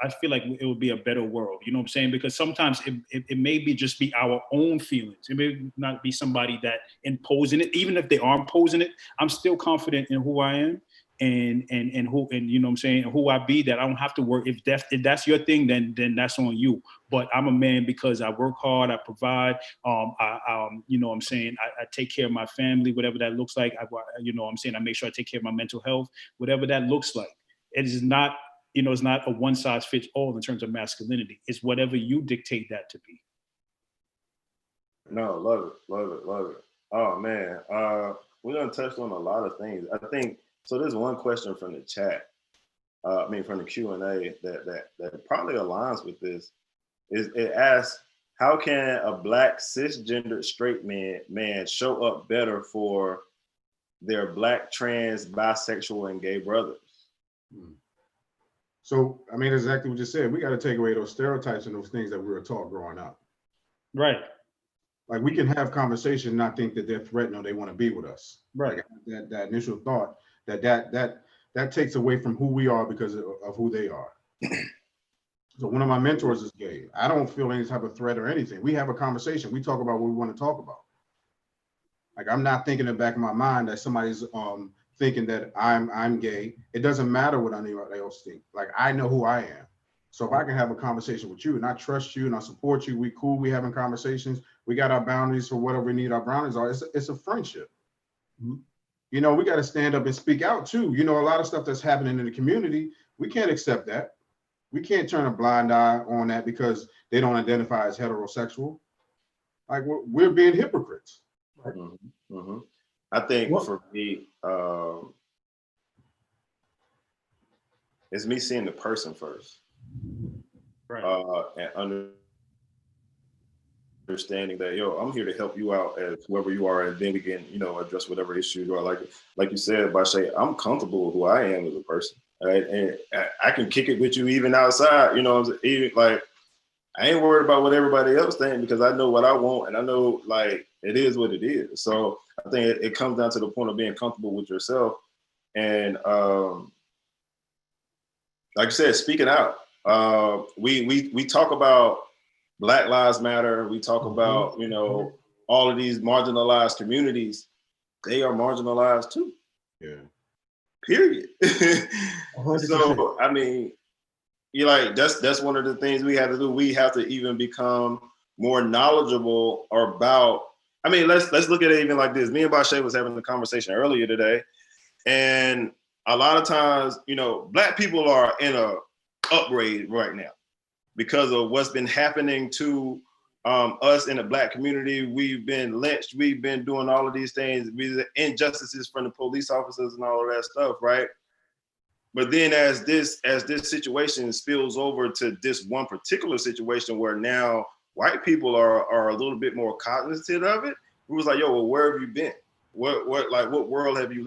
I feel like it would be a better world. You know what I'm saying? Because sometimes it may be just be our own feelings. It may not be somebody that imposing it. Even if they are imposing it, I'm still confident in who I am and who, and you know what I'm saying, who I be, that I don't have to work. If that's your thing, then that's on you. But I'm a man because I work hard, I provide, you know what I'm saying, I take care of my family, whatever that looks like. You know what I'm saying, I make sure I take care of my mental health, whatever that looks like. It is not, you know, it's not a one size fits all in terms of masculinity. It's whatever you dictate that to be. No, love it. Oh man, we're gonna touch on a lot of things. I think so. There's one question from the chat. From the Q&A that probably aligns with this. It asks, how can a Black cisgender straight man show up better for their Black, trans, bisexual, and gay brothers? So, I mean, exactly what you said. We got to take away those stereotypes and those things that we were taught growing up. Right. Like, we can have conversation, not think that they're threatened or they want to be with us. Right. Like, that initial thought that takes away from who we are because of who they are. So one of my mentors is gay. I don't feel any type of threat or anything. We have a conversation. We talk about what we want to talk about. Like, I'm not thinking in the back of my mind that somebody's thinking that I'm gay. It doesn't matter what anybody else thinks. Like, I know who I am. So if I can have a conversation with you and I trust you and I support you, we cool, we having conversations, we got our boundaries for whatever we need our boundaries are. It's a friendship. You know, we got to stand up and speak out too. You know, a lot of stuff that's happening in the community, we can't accept that. We can't turn a blind eye on that because they don't identify as heterosexual. Like, we're being hypocrites. Right. I think for me, it's me seeing the person first. Right. And understanding that, I'm here to help you out as whoever you are, and then we can, address whatever issues you are. Like you said, Bashea, I'm comfortable with who I am as a person, right? And I can kick it with you even outside, even like, I ain't worried about what everybody else thinks because I know what I want, and I know, like, it is what it is. So I think it comes down to the point of being comfortable with yourself. And like you said, speaking out. We talk about Black Lives Matter. We talk about, all of these marginalized communities. They are marginalized too. Yeah. Period. 100%. So, I mean, that's one of the things we have to do. We have to even become more knowledgeable about, let's look at it even like this. Me and Bashea was having a conversation earlier today. And a lot of times, Black people are in a upgrade right now because of what's been happening to us in the Black community. We've been lynched. We've been doing all of these things, injustices from the police officers and all of that stuff, right? But then as this situation spills over to this one particular situation where now white people are a little bit more cognizant of it, we was like, yo, well, where have you been? What world have you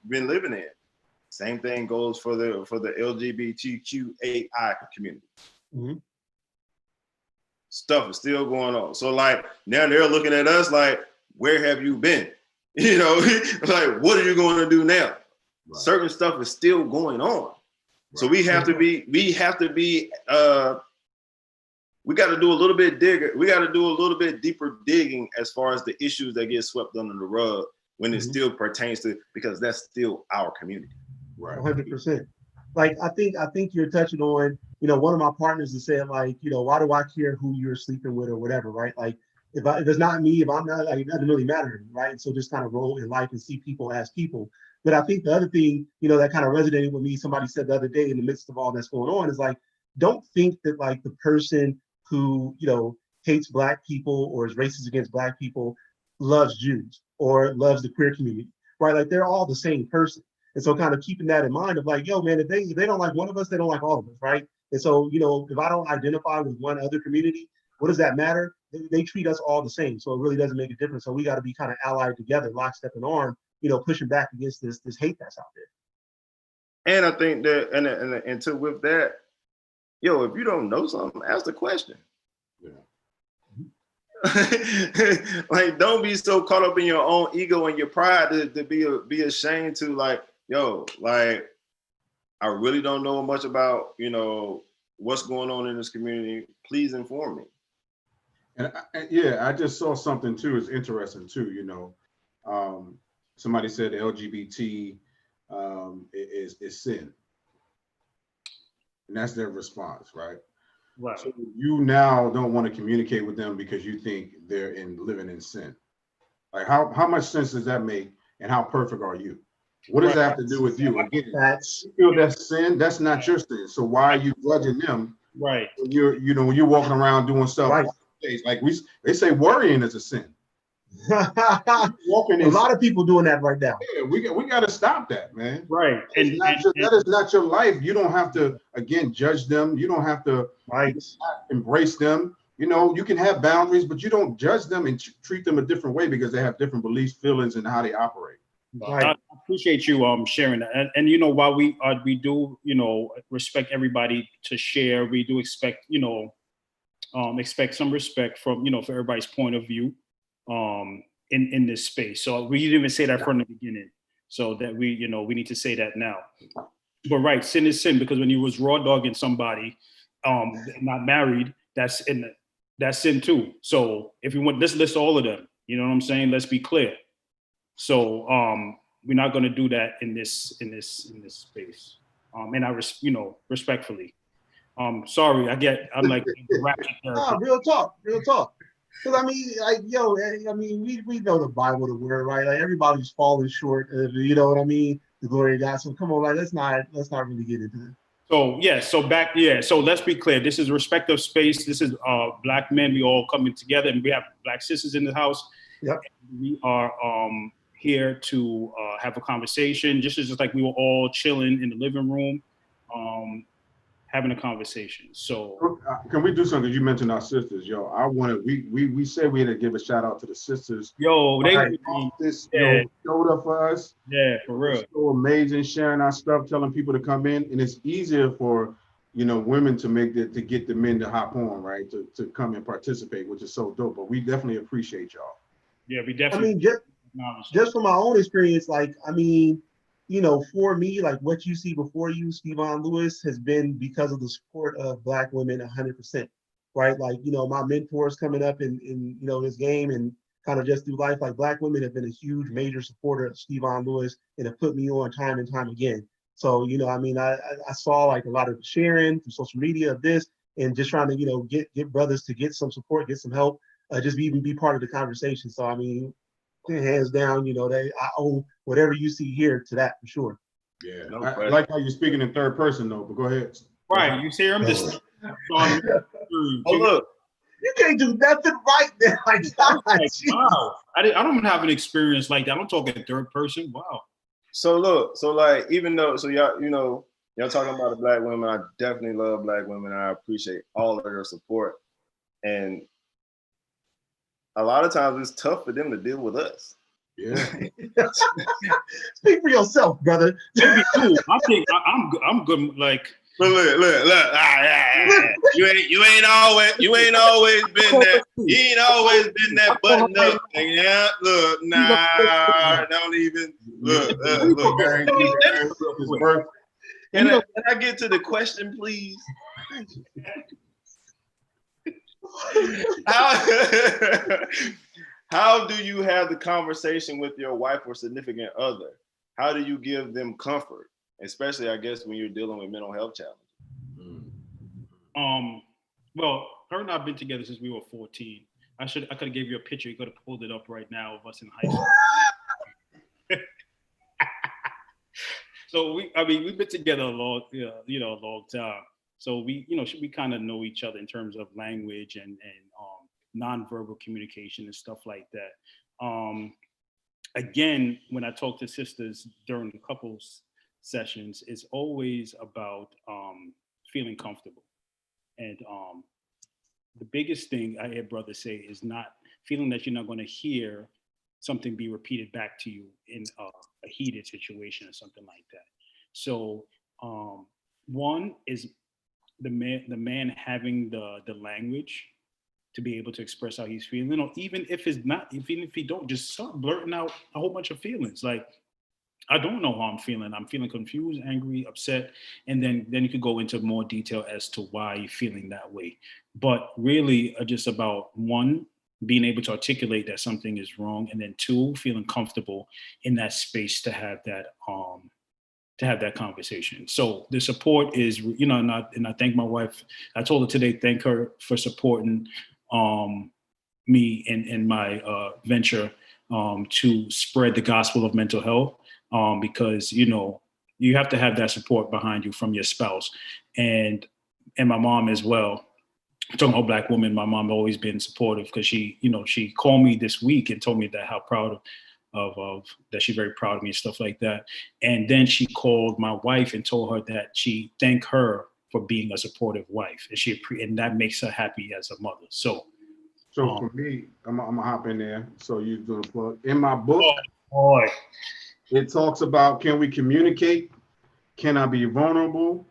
been living in? Same thing goes for the LGBTQAI community. Mm-hmm. Stuff is still going on. So like now they're looking at us like, where have you been? Like, what are you going to do now? Right. Certain stuff is still going on. Right. So we got to do a little bit we got to do a little bit deeper digging as far as the issues that get swept under the rug when it still pertains to, because that's still our community. Right. 100%. Like, I think you're touching on, one of my partners has said, like, why do I care who you're sleeping with or whatever, right? Like, if it's not me, if I'm not, like, it doesn't really matter to me, right? And so just kind of roll in life and see people as people. But I think the other thing, that kind of resonated with me, somebody said the other day in the midst of all that's going on, is like, don't think that like the person who, hates Black people or is racist against Black people loves Jews. or loves the queer community, right? Like they're all the same person. And so kind of keeping that in mind of like, yo, man, if they don't like one of us, they don't like all of us, right? And so, you know, if I don't identify with one other community, what does that matter? They treat us all the same. So it really doesn't make a difference. So we got to be kind of allied together, lockstep and arm, you know, pushing back against this hate that's out there. And I think that, and to with that, yo, if you don't know something, ask the question. Yeah. Like, don't be so caught up in your own ego and your pride to be ashamed to like, yo, like, I really don't know much about, you know, what's going on in this community. Please inform me. And I just saw something too. It's interesting too. You know, somebody said LGBT is sin, and that's their response, right? Right. So you now don't want to communicate with them because you think they're living in sin. Like how much sense does that make? And how perfect are you? What does that have to do with you? Again, you feel that's sin. That's not your sin. So why are you judging them? Right. When when you're walking around doing stuff. Right. Like they say worrying is a sin. A lot of people doing that right now. Yeah, we got to stop that, man. Right. That is not your life. You don't have to, again, judge them. You don't have to embrace them. You know, you can have boundaries, but you don't judge them and treat them a different way because they have different beliefs, feelings, and how they operate. Right. I appreciate you sharing that. And you know, while we do, you know, respect everybody to share, we do expect, you know, expect some respect from, you know, for everybody's point of view in this space. So we didn't even say that from the beginning. So that we, you know, we need to say that now. But right, sin is sin, because when you was raw dogging somebody, not married, that's sin too. So if you want, let's list all of them. You know what I'm saying? Let's be clear. So we're not going to do that in this space. And you know, respectfully. Sorry, I'm like ratchet therapist. Real talk. Because I mean, like, yo, I mean, we know the Bible, the word, right? Like everybody's falling short of, you know what I mean? The glory of God. So come on, like let's not really get into it. So yeah, so let's be clear. This is respective space. This is Black men. We all coming together, and we have Black sisters in the house. Yep. We are here to have a conversation, just like we were all chilling in the living room, having a conversation. So can we do something? You mentioned our sisters, yo. I wanted we said we had to give a shout out to the sisters. Yo, they showed up for us. Yeah, for real. So amazing, sharing our stuff, telling people to come in, and it's easier for, you know, women to get the men to hop on, right, to come and participate, which is so dope. But we definitely appreciate y'all. Yeah, we definitely. I mean, just from my own experience, like, I mean, you know, for me, like what you see before you, Stevon Lewis, has been because of the support of Black women 100%, right? Like, you know, my mentors coming up in you know, this game and kind of just through life, like Black women have been a huge major supporter of Stevon Lewis and have put me on time and time again. So, you know, I mean, I saw like a lot of sharing through social media of this and just trying to, you know, get brothers to get some support, get some help, just even be part of the conversation. So, I mean, hands down, you know, I owe whatever you see here to that for sure. Yeah, I like how you're speaking in third person though, but go ahead. Right, you see, I'm just. Oh look, you can't do nothing right there. Like, wow, I don't have an experience like that. I'm talking third person. Wow. So look, so like, even though, so y'all, you know, y'all talking about the Black women, I definitely love Black women. I appreciate all of their support, and a lot of times it's tough for them to deal with us. Yeah. Speak for yourself, brother. I think I'm good. Like, look. You ain't always been that. You ain't always been that button up. Yeah, look, nah, don't even look. Can I get to the question, please? How do you have the conversation with your wife or significant other? How do you give them comfort, especially, I guess, when you're dealing with mental health challenges? Well, her and I have been together since we were 14. I could have gave you a picture. You could have pulled it up right now of us in high school. So we've been together a long time. So we kind of know each other in terms of language and nonverbal communication and stuff like that. again, when I talk to sisters during the couples sessions, it's always about feeling comfortable. And the biggest thing I hear brothers say is not feeling that you're not going to hear something be repeated back to you in a heated situation or something like that. So one is the man having the language to be able to express how he's feeling, or even if it's not, even if he don't, just start blurting out a whole bunch of feelings. Like, I don't know how I'm feeling. I'm feeling confused, angry, upset. And then you could go into more detail as to why you're feeling that way. But really just about one, being able to articulate that something is wrong. And then two, feeling comfortable in that space to have that conversation. So the support is, you know, and I thank my wife. I told her today, thank her for supporting me in my venture to spread the gospel of mental health. Because, you know, you have to have that support behind you from your spouse and my mom as well. I'm talking about Black woman, my mom always been supportive because she called me this week and told me that how proud of that she's very proud of me and stuff like that. And then she called my wife and told her that she thanked her for being a supportive wife, and that makes her happy as a mother. So for me, I'm gonna hop in there. So you do the plug in my book. Oh, boy. It talks about, can we communicate? Can I be vulnerable?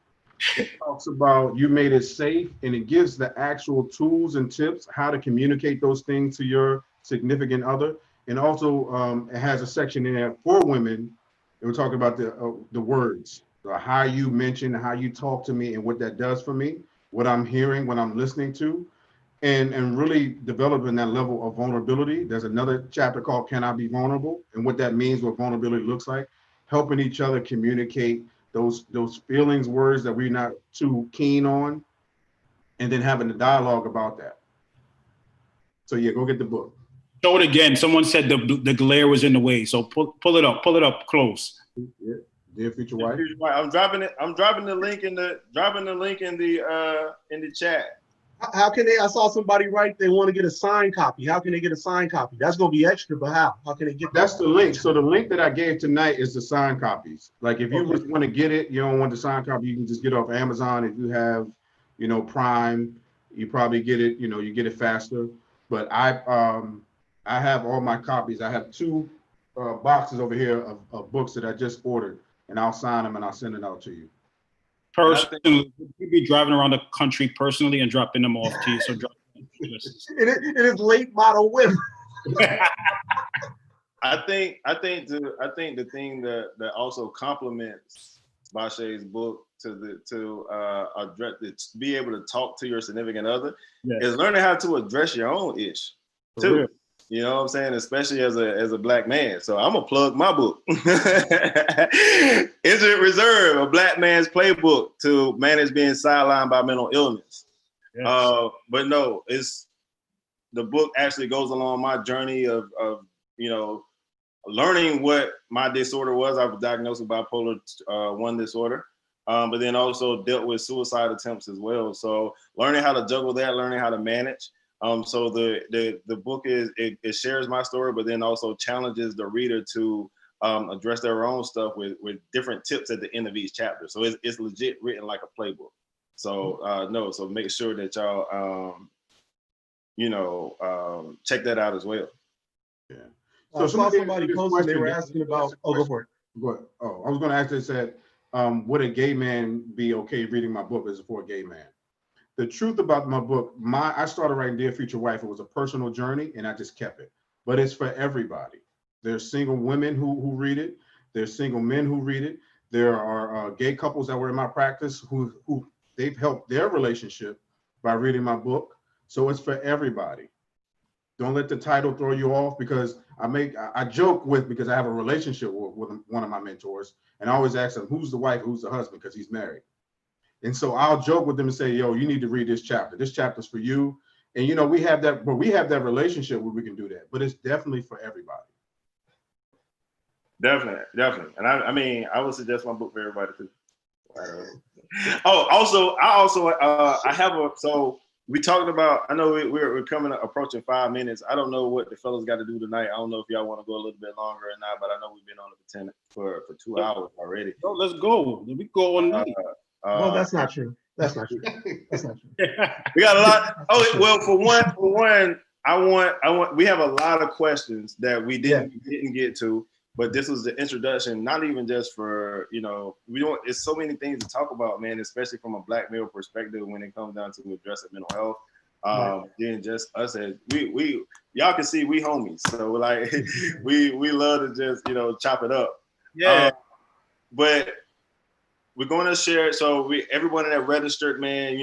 It talks about you made it safe, and it gives the actual tools and tips how to communicate those things to your significant other. And also it has a section in there for women. We're talking about the words, how you mention, how you talk to me and what that does for me, what I'm hearing, what I'm listening to. And really developing that level of vulnerability. There's another chapter called Can I Be Vulnerable? And what that means, what vulnerability looks like, helping each other communicate those feelings, words that we're not too keen on, and then having the dialogue about that. So yeah, go get the book. Show it again. Someone said the glare was in the way. So pull it up close. Yeah. Dear future wife. I'm dropping the link in the chat. How can they? I saw somebody write they want to get a signed copy. How can they get a signed copy? That's gonna be extra, but how? How can they get that? That's the link. So the link that I gave tonight is the signed copies. Like if you just want to get it, you don't want the signed copy, you can just get it off Amazon. If you have, Prime, you probably get it, you get it faster. But I have all my copies. I have 2 boxes over here of books that I just ordered, and I'll sign them and I'll send it out to you. Personally, you'd be driving around the country personally and dropping them off to you. So it is late model women. I think the thing that also complements Bashea's book to be able to talk to your significant other is learning how to address your own ish too. Real. You know what I'm saying? Especially as a Black man. So I'm gonna plug my book. Injured Reserve, a Black man's playbook to manage being sidelined by mental illness. Yes. But no, the book actually goes along my journey of learning what my disorder was. I was diagnosed with bipolar 1 disorder, but then also dealt with suicide attempts as well. So learning how to juggle that, learning how to manage. So the book it shares my story, but then also challenges the reader to address their own stuff with different tips at the end of each chapter. So it's legit written like a playbook. So so make sure that y'all check that out as well. Yeah. So somebody posted, they were asking about. Oh, go for it. Go ahead. Oh, I was going to actually say, would a gay man be okay reading my book as for a gay man? The truth about my book, I started writing Dear Future Wife. It was a personal journey, and I just kept it. But it's for everybody. There's single women who read it. There's single men who read it. There are gay couples that were in my practice who they've helped their relationship by reading my book. So it's for everybody. Don't let the title throw you off, because I joke because I have a relationship with one of my mentors, and I always ask them, who's the wife, who's the husband, because he's married. And so I'll joke with them and say, yo, you need to read this chapter. This chapter's for you. And we have that relationship where we can do that, but it's definitely for everybody. Definitely. And I would suggest my book for everybody too. I have we talked about, I know we're approaching 5 minutes. I don't know what the fellas got to do tonight. I don't know if y'all want to go a little bit longer or not, but I know we've been on it for 2 hours already. No, let's go. We go all night. Well, that's not true. That's not true. That's not true. We got a lot. Oh, well, for one, we have a lot of questions that we didn't get to, but this was the introduction, not even just for, it's so many things to talk about, man, especially from a Black male perspective when it comes down to addressing mental health. Then just us as we y'all can see we homies. So like we love to just, chop it up. Yeah. But we're going to share it. So everyone that registered, man,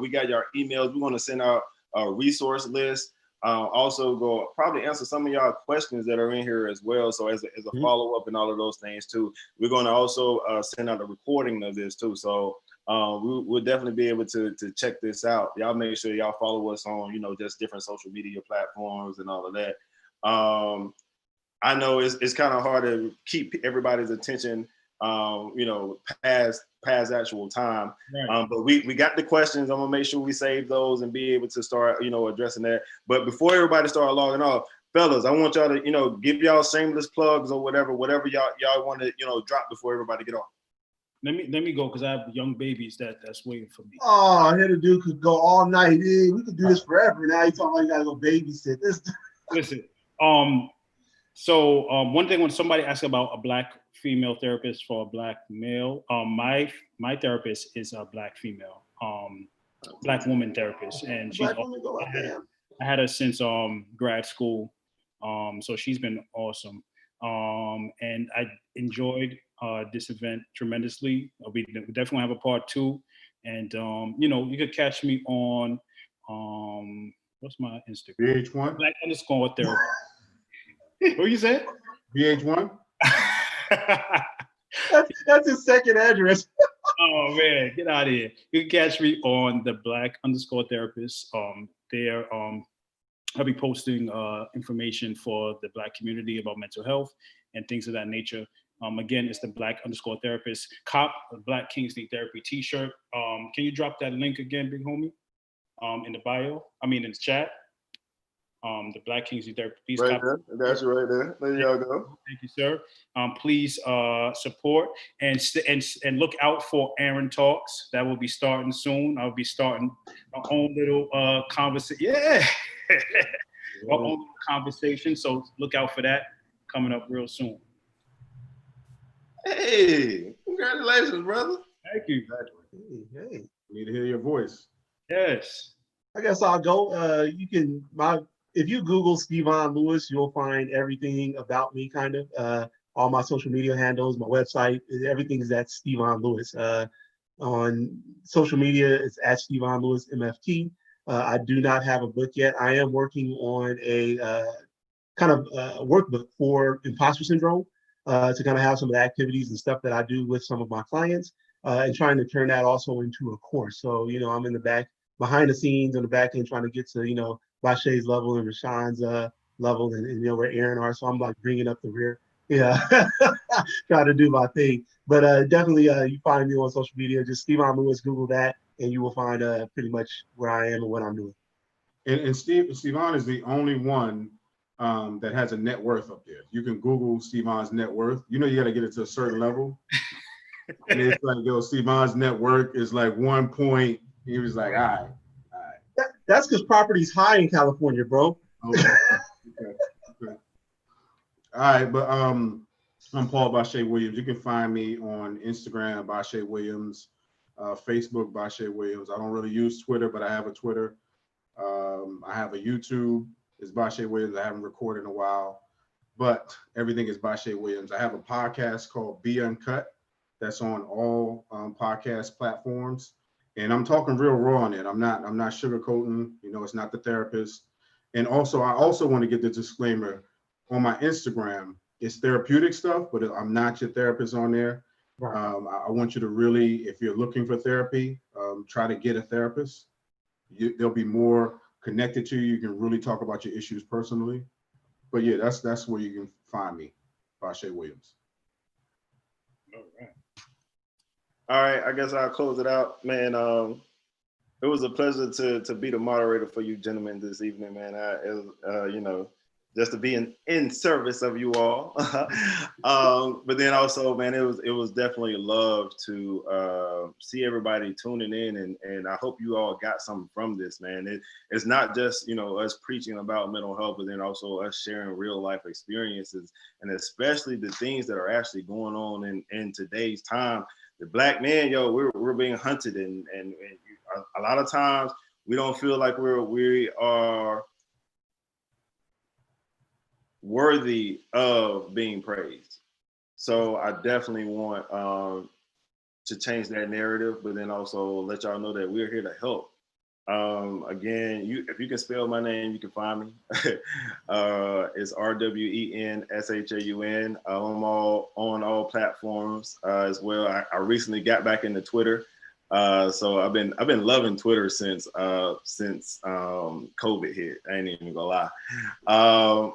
we got your emails. We're going to send out a resource list. Also go probably answer some of y'all questions that are in here as well. So as a follow-up and all of those things too. We're going to also send out a recording of this too. So we'll definitely be able to check this out. Y'all make sure y'all follow us on, just different social media platforms and all of that. I know it's kind of hard to keep everybody's attention past actual time. Right. But we got the questions. I'm gonna make sure we save those and be able to start, addressing that. But before everybody start logging off, fellas, I want y'all to, give y'all shameless plugs or whatever y'all want to, drop before everybody get off. Let me go because I have young babies that's waiting for me. Oh, here the dude could go all night. Yeah, we could do this forever. Now you talking about you gotta go babysit this. Listen, so one thing when somebody asks about a Black female therapist for a Black male, my therapist is a Black female, Black woman therapist, and she's I had her since grad school, so she's been awesome, and I enjoyed this event tremendously. We definitely have a part 2, and you could catch me on what's my Instagram? VH1 Black_therapist. What you said? VH1. That's his second address. Oh man, get out of here. You can catch me on the Black_therapist. There, I'll be posting information for the Black community about mental health and things of that nature. Again, it's the Black_therapist. Cop a Black Kings Need Therapy t-shirt. Can you drop that link again, big homie? In the bio, in the chat. The Black Kings Need Therapy. Please right there. That's right there. There y'all go. Thank you, sir. Please support and look out for Arron Talks. That will be starting soon. I'll be starting my own little conversation. Yeah, my own little conversation. So look out for that coming up real soon. Hey, congratulations, brother. Thank you. Hey. Need to hear your voice. Yes. I guess I'll go. If you Google Stevon Lewis, you'll find everything about me, kind of. All my social media handles, my website, everything is at Stevon Lewis. On social media, it's at Stevon Lewis MFT. I do not have a book yet. I am working on a kind of workbook for imposter syndrome to kind of have some of the activities and stuff that I do with some of my clients and trying to turn that also into a course. So, I'm in the back, behind the scenes on the back end, trying to get to, Bashea's level and Rwenshaun's level and where Arron are. So I'm like bringing up the rear. Yeah, try to do my thing. But definitely you find me on social media. Just Stevon Lewis, Google that, and you will find pretty much where I am and what I'm doing. And Stevon is the only one that has a net worth up there. You can Google Stevon's net worth. You got to get it to a certain level. And it's like, Stevon's net worth is like 1 point. He was like, all right. That's because property's high in California, bro. Okay. All right, but I'm Paul Bashea Williams. You can find me on Instagram, Bashea Williams, Facebook, Bashea Williams. I don't really use Twitter, but I have a Twitter. I have a YouTube. It's Bashea Williams. I haven't recorded in a while, but everything is Bashea Williams. I have a podcast called Be Uncut that's on all podcast platforms. And I'm talking real raw on it. I'm not sugarcoating, it's not the therapist. And also, I also want to get the disclaimer on my Instagram, it's therapeutic stuff, but I'm not your therapist on there. Right. I want you to really, if you're looking for therapy, try to get a therapist. They'll be more connected to you. You can really talk about your issues personally. But yeah, that's where you can find me, Bashea Williams. All right. All right, I guess I'll close it out, man. It was a pleasure to be the moderator for you gentlemen this evening, man. You know, just to be in service of you all. But then also, man, it was definitely a love to see everybody tuning in, and I hope you all got something from this, man. It's not just, you know, us preaching about mental health, but then also us sharing real life experiences, and especially the things that are actually going on in today's time. The Black men, yo, we're being hunted, and a lot of times we don't feel like we are worthy of being praised. So I definitely want to change that narrative, but then also let y'all know that we're here to help. Again, if you can spell my name, you can find me. It's Rwenshaun. I'm on all platforms as well. I recently got back into Twitter. So I've been loving Twitter since COVID hit. I ain't even gonna lie.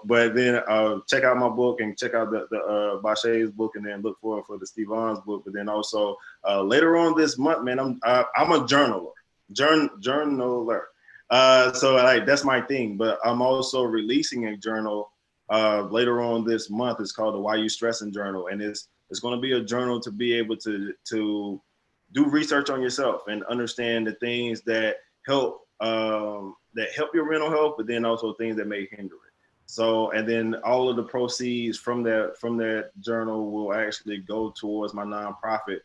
But then check out my book and check out the Bashea's book, and then look for the Stevon's book. But then also later on this month, man, I'm a journaler. Journaler. So like that's my thing. But I'm also releasing a journal later on this month. It's called the Why You Stressing Journal, and it's going to be a journal to be able to do research on yourself and understand the things that help your mental health, but then also things that may hinder it. So, and then all of the proceeds from that journal will actually go towards my nonprofit,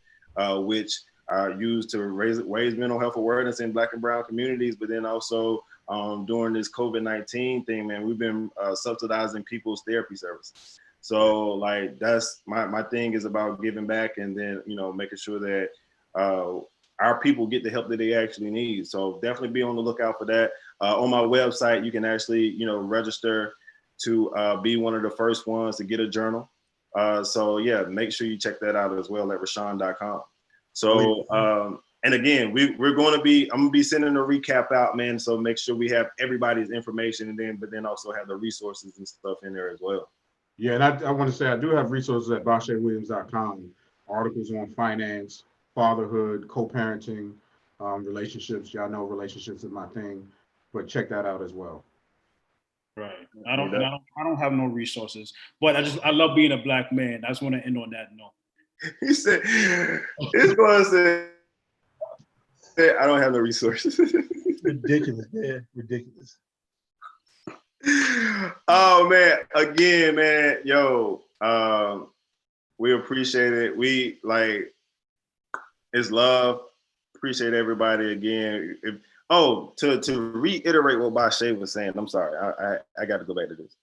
which I use to raise mental health awareness in Black and Brown communities. But then also during this COVID-19 thing, man, we've been subsidizing people's therapy services. So like that's my thing is about giving back, and then, you know, making sure that our people get the help that they actually need. So definitely be on the lookout for that. On my website, you can actually, you know, register to be one of the first ones to get a journal. So yeah, make sure you check that out as well at Rwenshaun.com. So and again, I'm gonna be sending a recap out, man. So make sure we have everybody's information, and but then also have the resources and stuff in there as well. Yeah, and I want to say I do have resources at BasheaWilliams.com, articles on finance, fatherhood, co-parenting, relationships. Y'all know relationships is my thing, but check that out as well. Right. I don't have no resources, but I love being a Black man. I just want to end on that note. He said, "It's going to say I don't have no resources." Ridiculous, man. Ridiculous. Oh man, again, man, yo, we appreciate it. We like it's love. Appreciate everybody again. To reiterate what Bashea was saying, I'm sorry, I got to go back to this.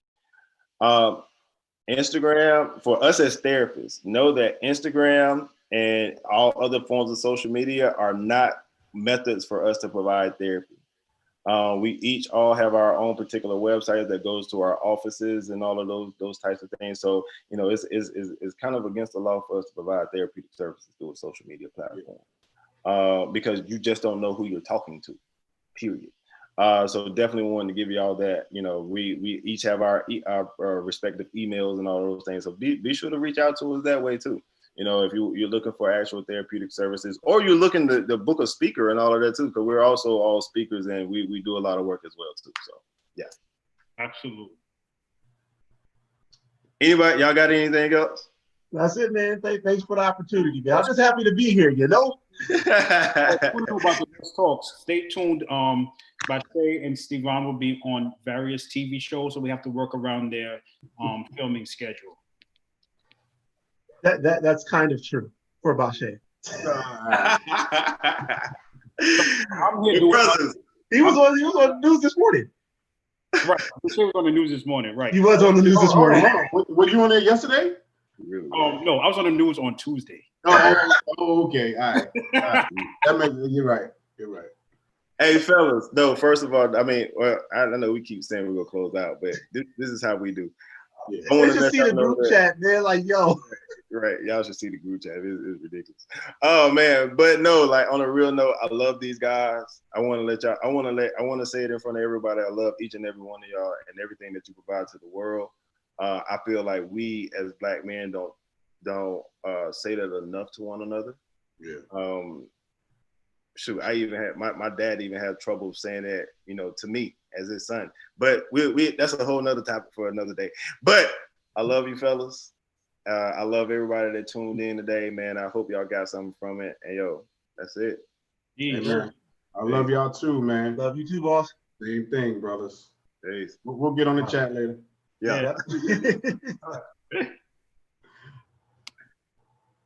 Instagram, for us as therapists, know that Instagram and all other forms of social media are not methods for us to provide therapy. We each all have our own particular website that goes to our offices and all of those types of things. So, you know, it's kind of against the law for us to provide therapeutic services through a social media platform because you just don't know who you're talking to, period. So definitely wanted to give you all that. You know, we each have our respective emails and all those things. So be sure to reach out to us that way too. You know, if you're looking for actual therapeutic services, or you're looking to book a speaker and all of that too, because we're also all speakers and we do a lot of work as well too. So yeah. Absolutely. Anybody, y'all got anything else? That's it, man. Thanks for the opportunity, man. I'm just happy to be here, you know? About the next talks. Stay tuned. Bashea and Stevon will be on various TV shows, so we have to work around their filming schedule. That's kind of true for Bashea. I'm here doing. He was on the news this morning. Right, Bashea was on the news this morning. Right, he was on the news this morning. Were you on there yesterday? Really? No, I was on the news on Tuesday. Oh, okay. All right. You're right. You're right. Hey, fellas. No, first of all, I mean, well, I know we keep saying we're gonna close out, but this is how we do. Yeah. I want to see the group chat, man. Like, yo. Right, y'all should see the group chat. It's ridiculous. Oh man, but no, like on a real note, I love these guys. I want to say it in front of everybody. I love each and every one of y'all and everything that you provide to the world. I feel like we as Black men don't say that enough to one another. Yeah. shoot, I even had my dad even had trouble saying that, you know, to me as his son. But we that's a whole nother topic for another day. But I love you fellas. I love everybody that tuned in today, man. I hope y'all got something from it. And yo, that's it. Yeah. Amen. I love y'all too, man. Love you too, boss. Same thing, brothers. Peace. We'll get on the chat later. Yeah. Yeah.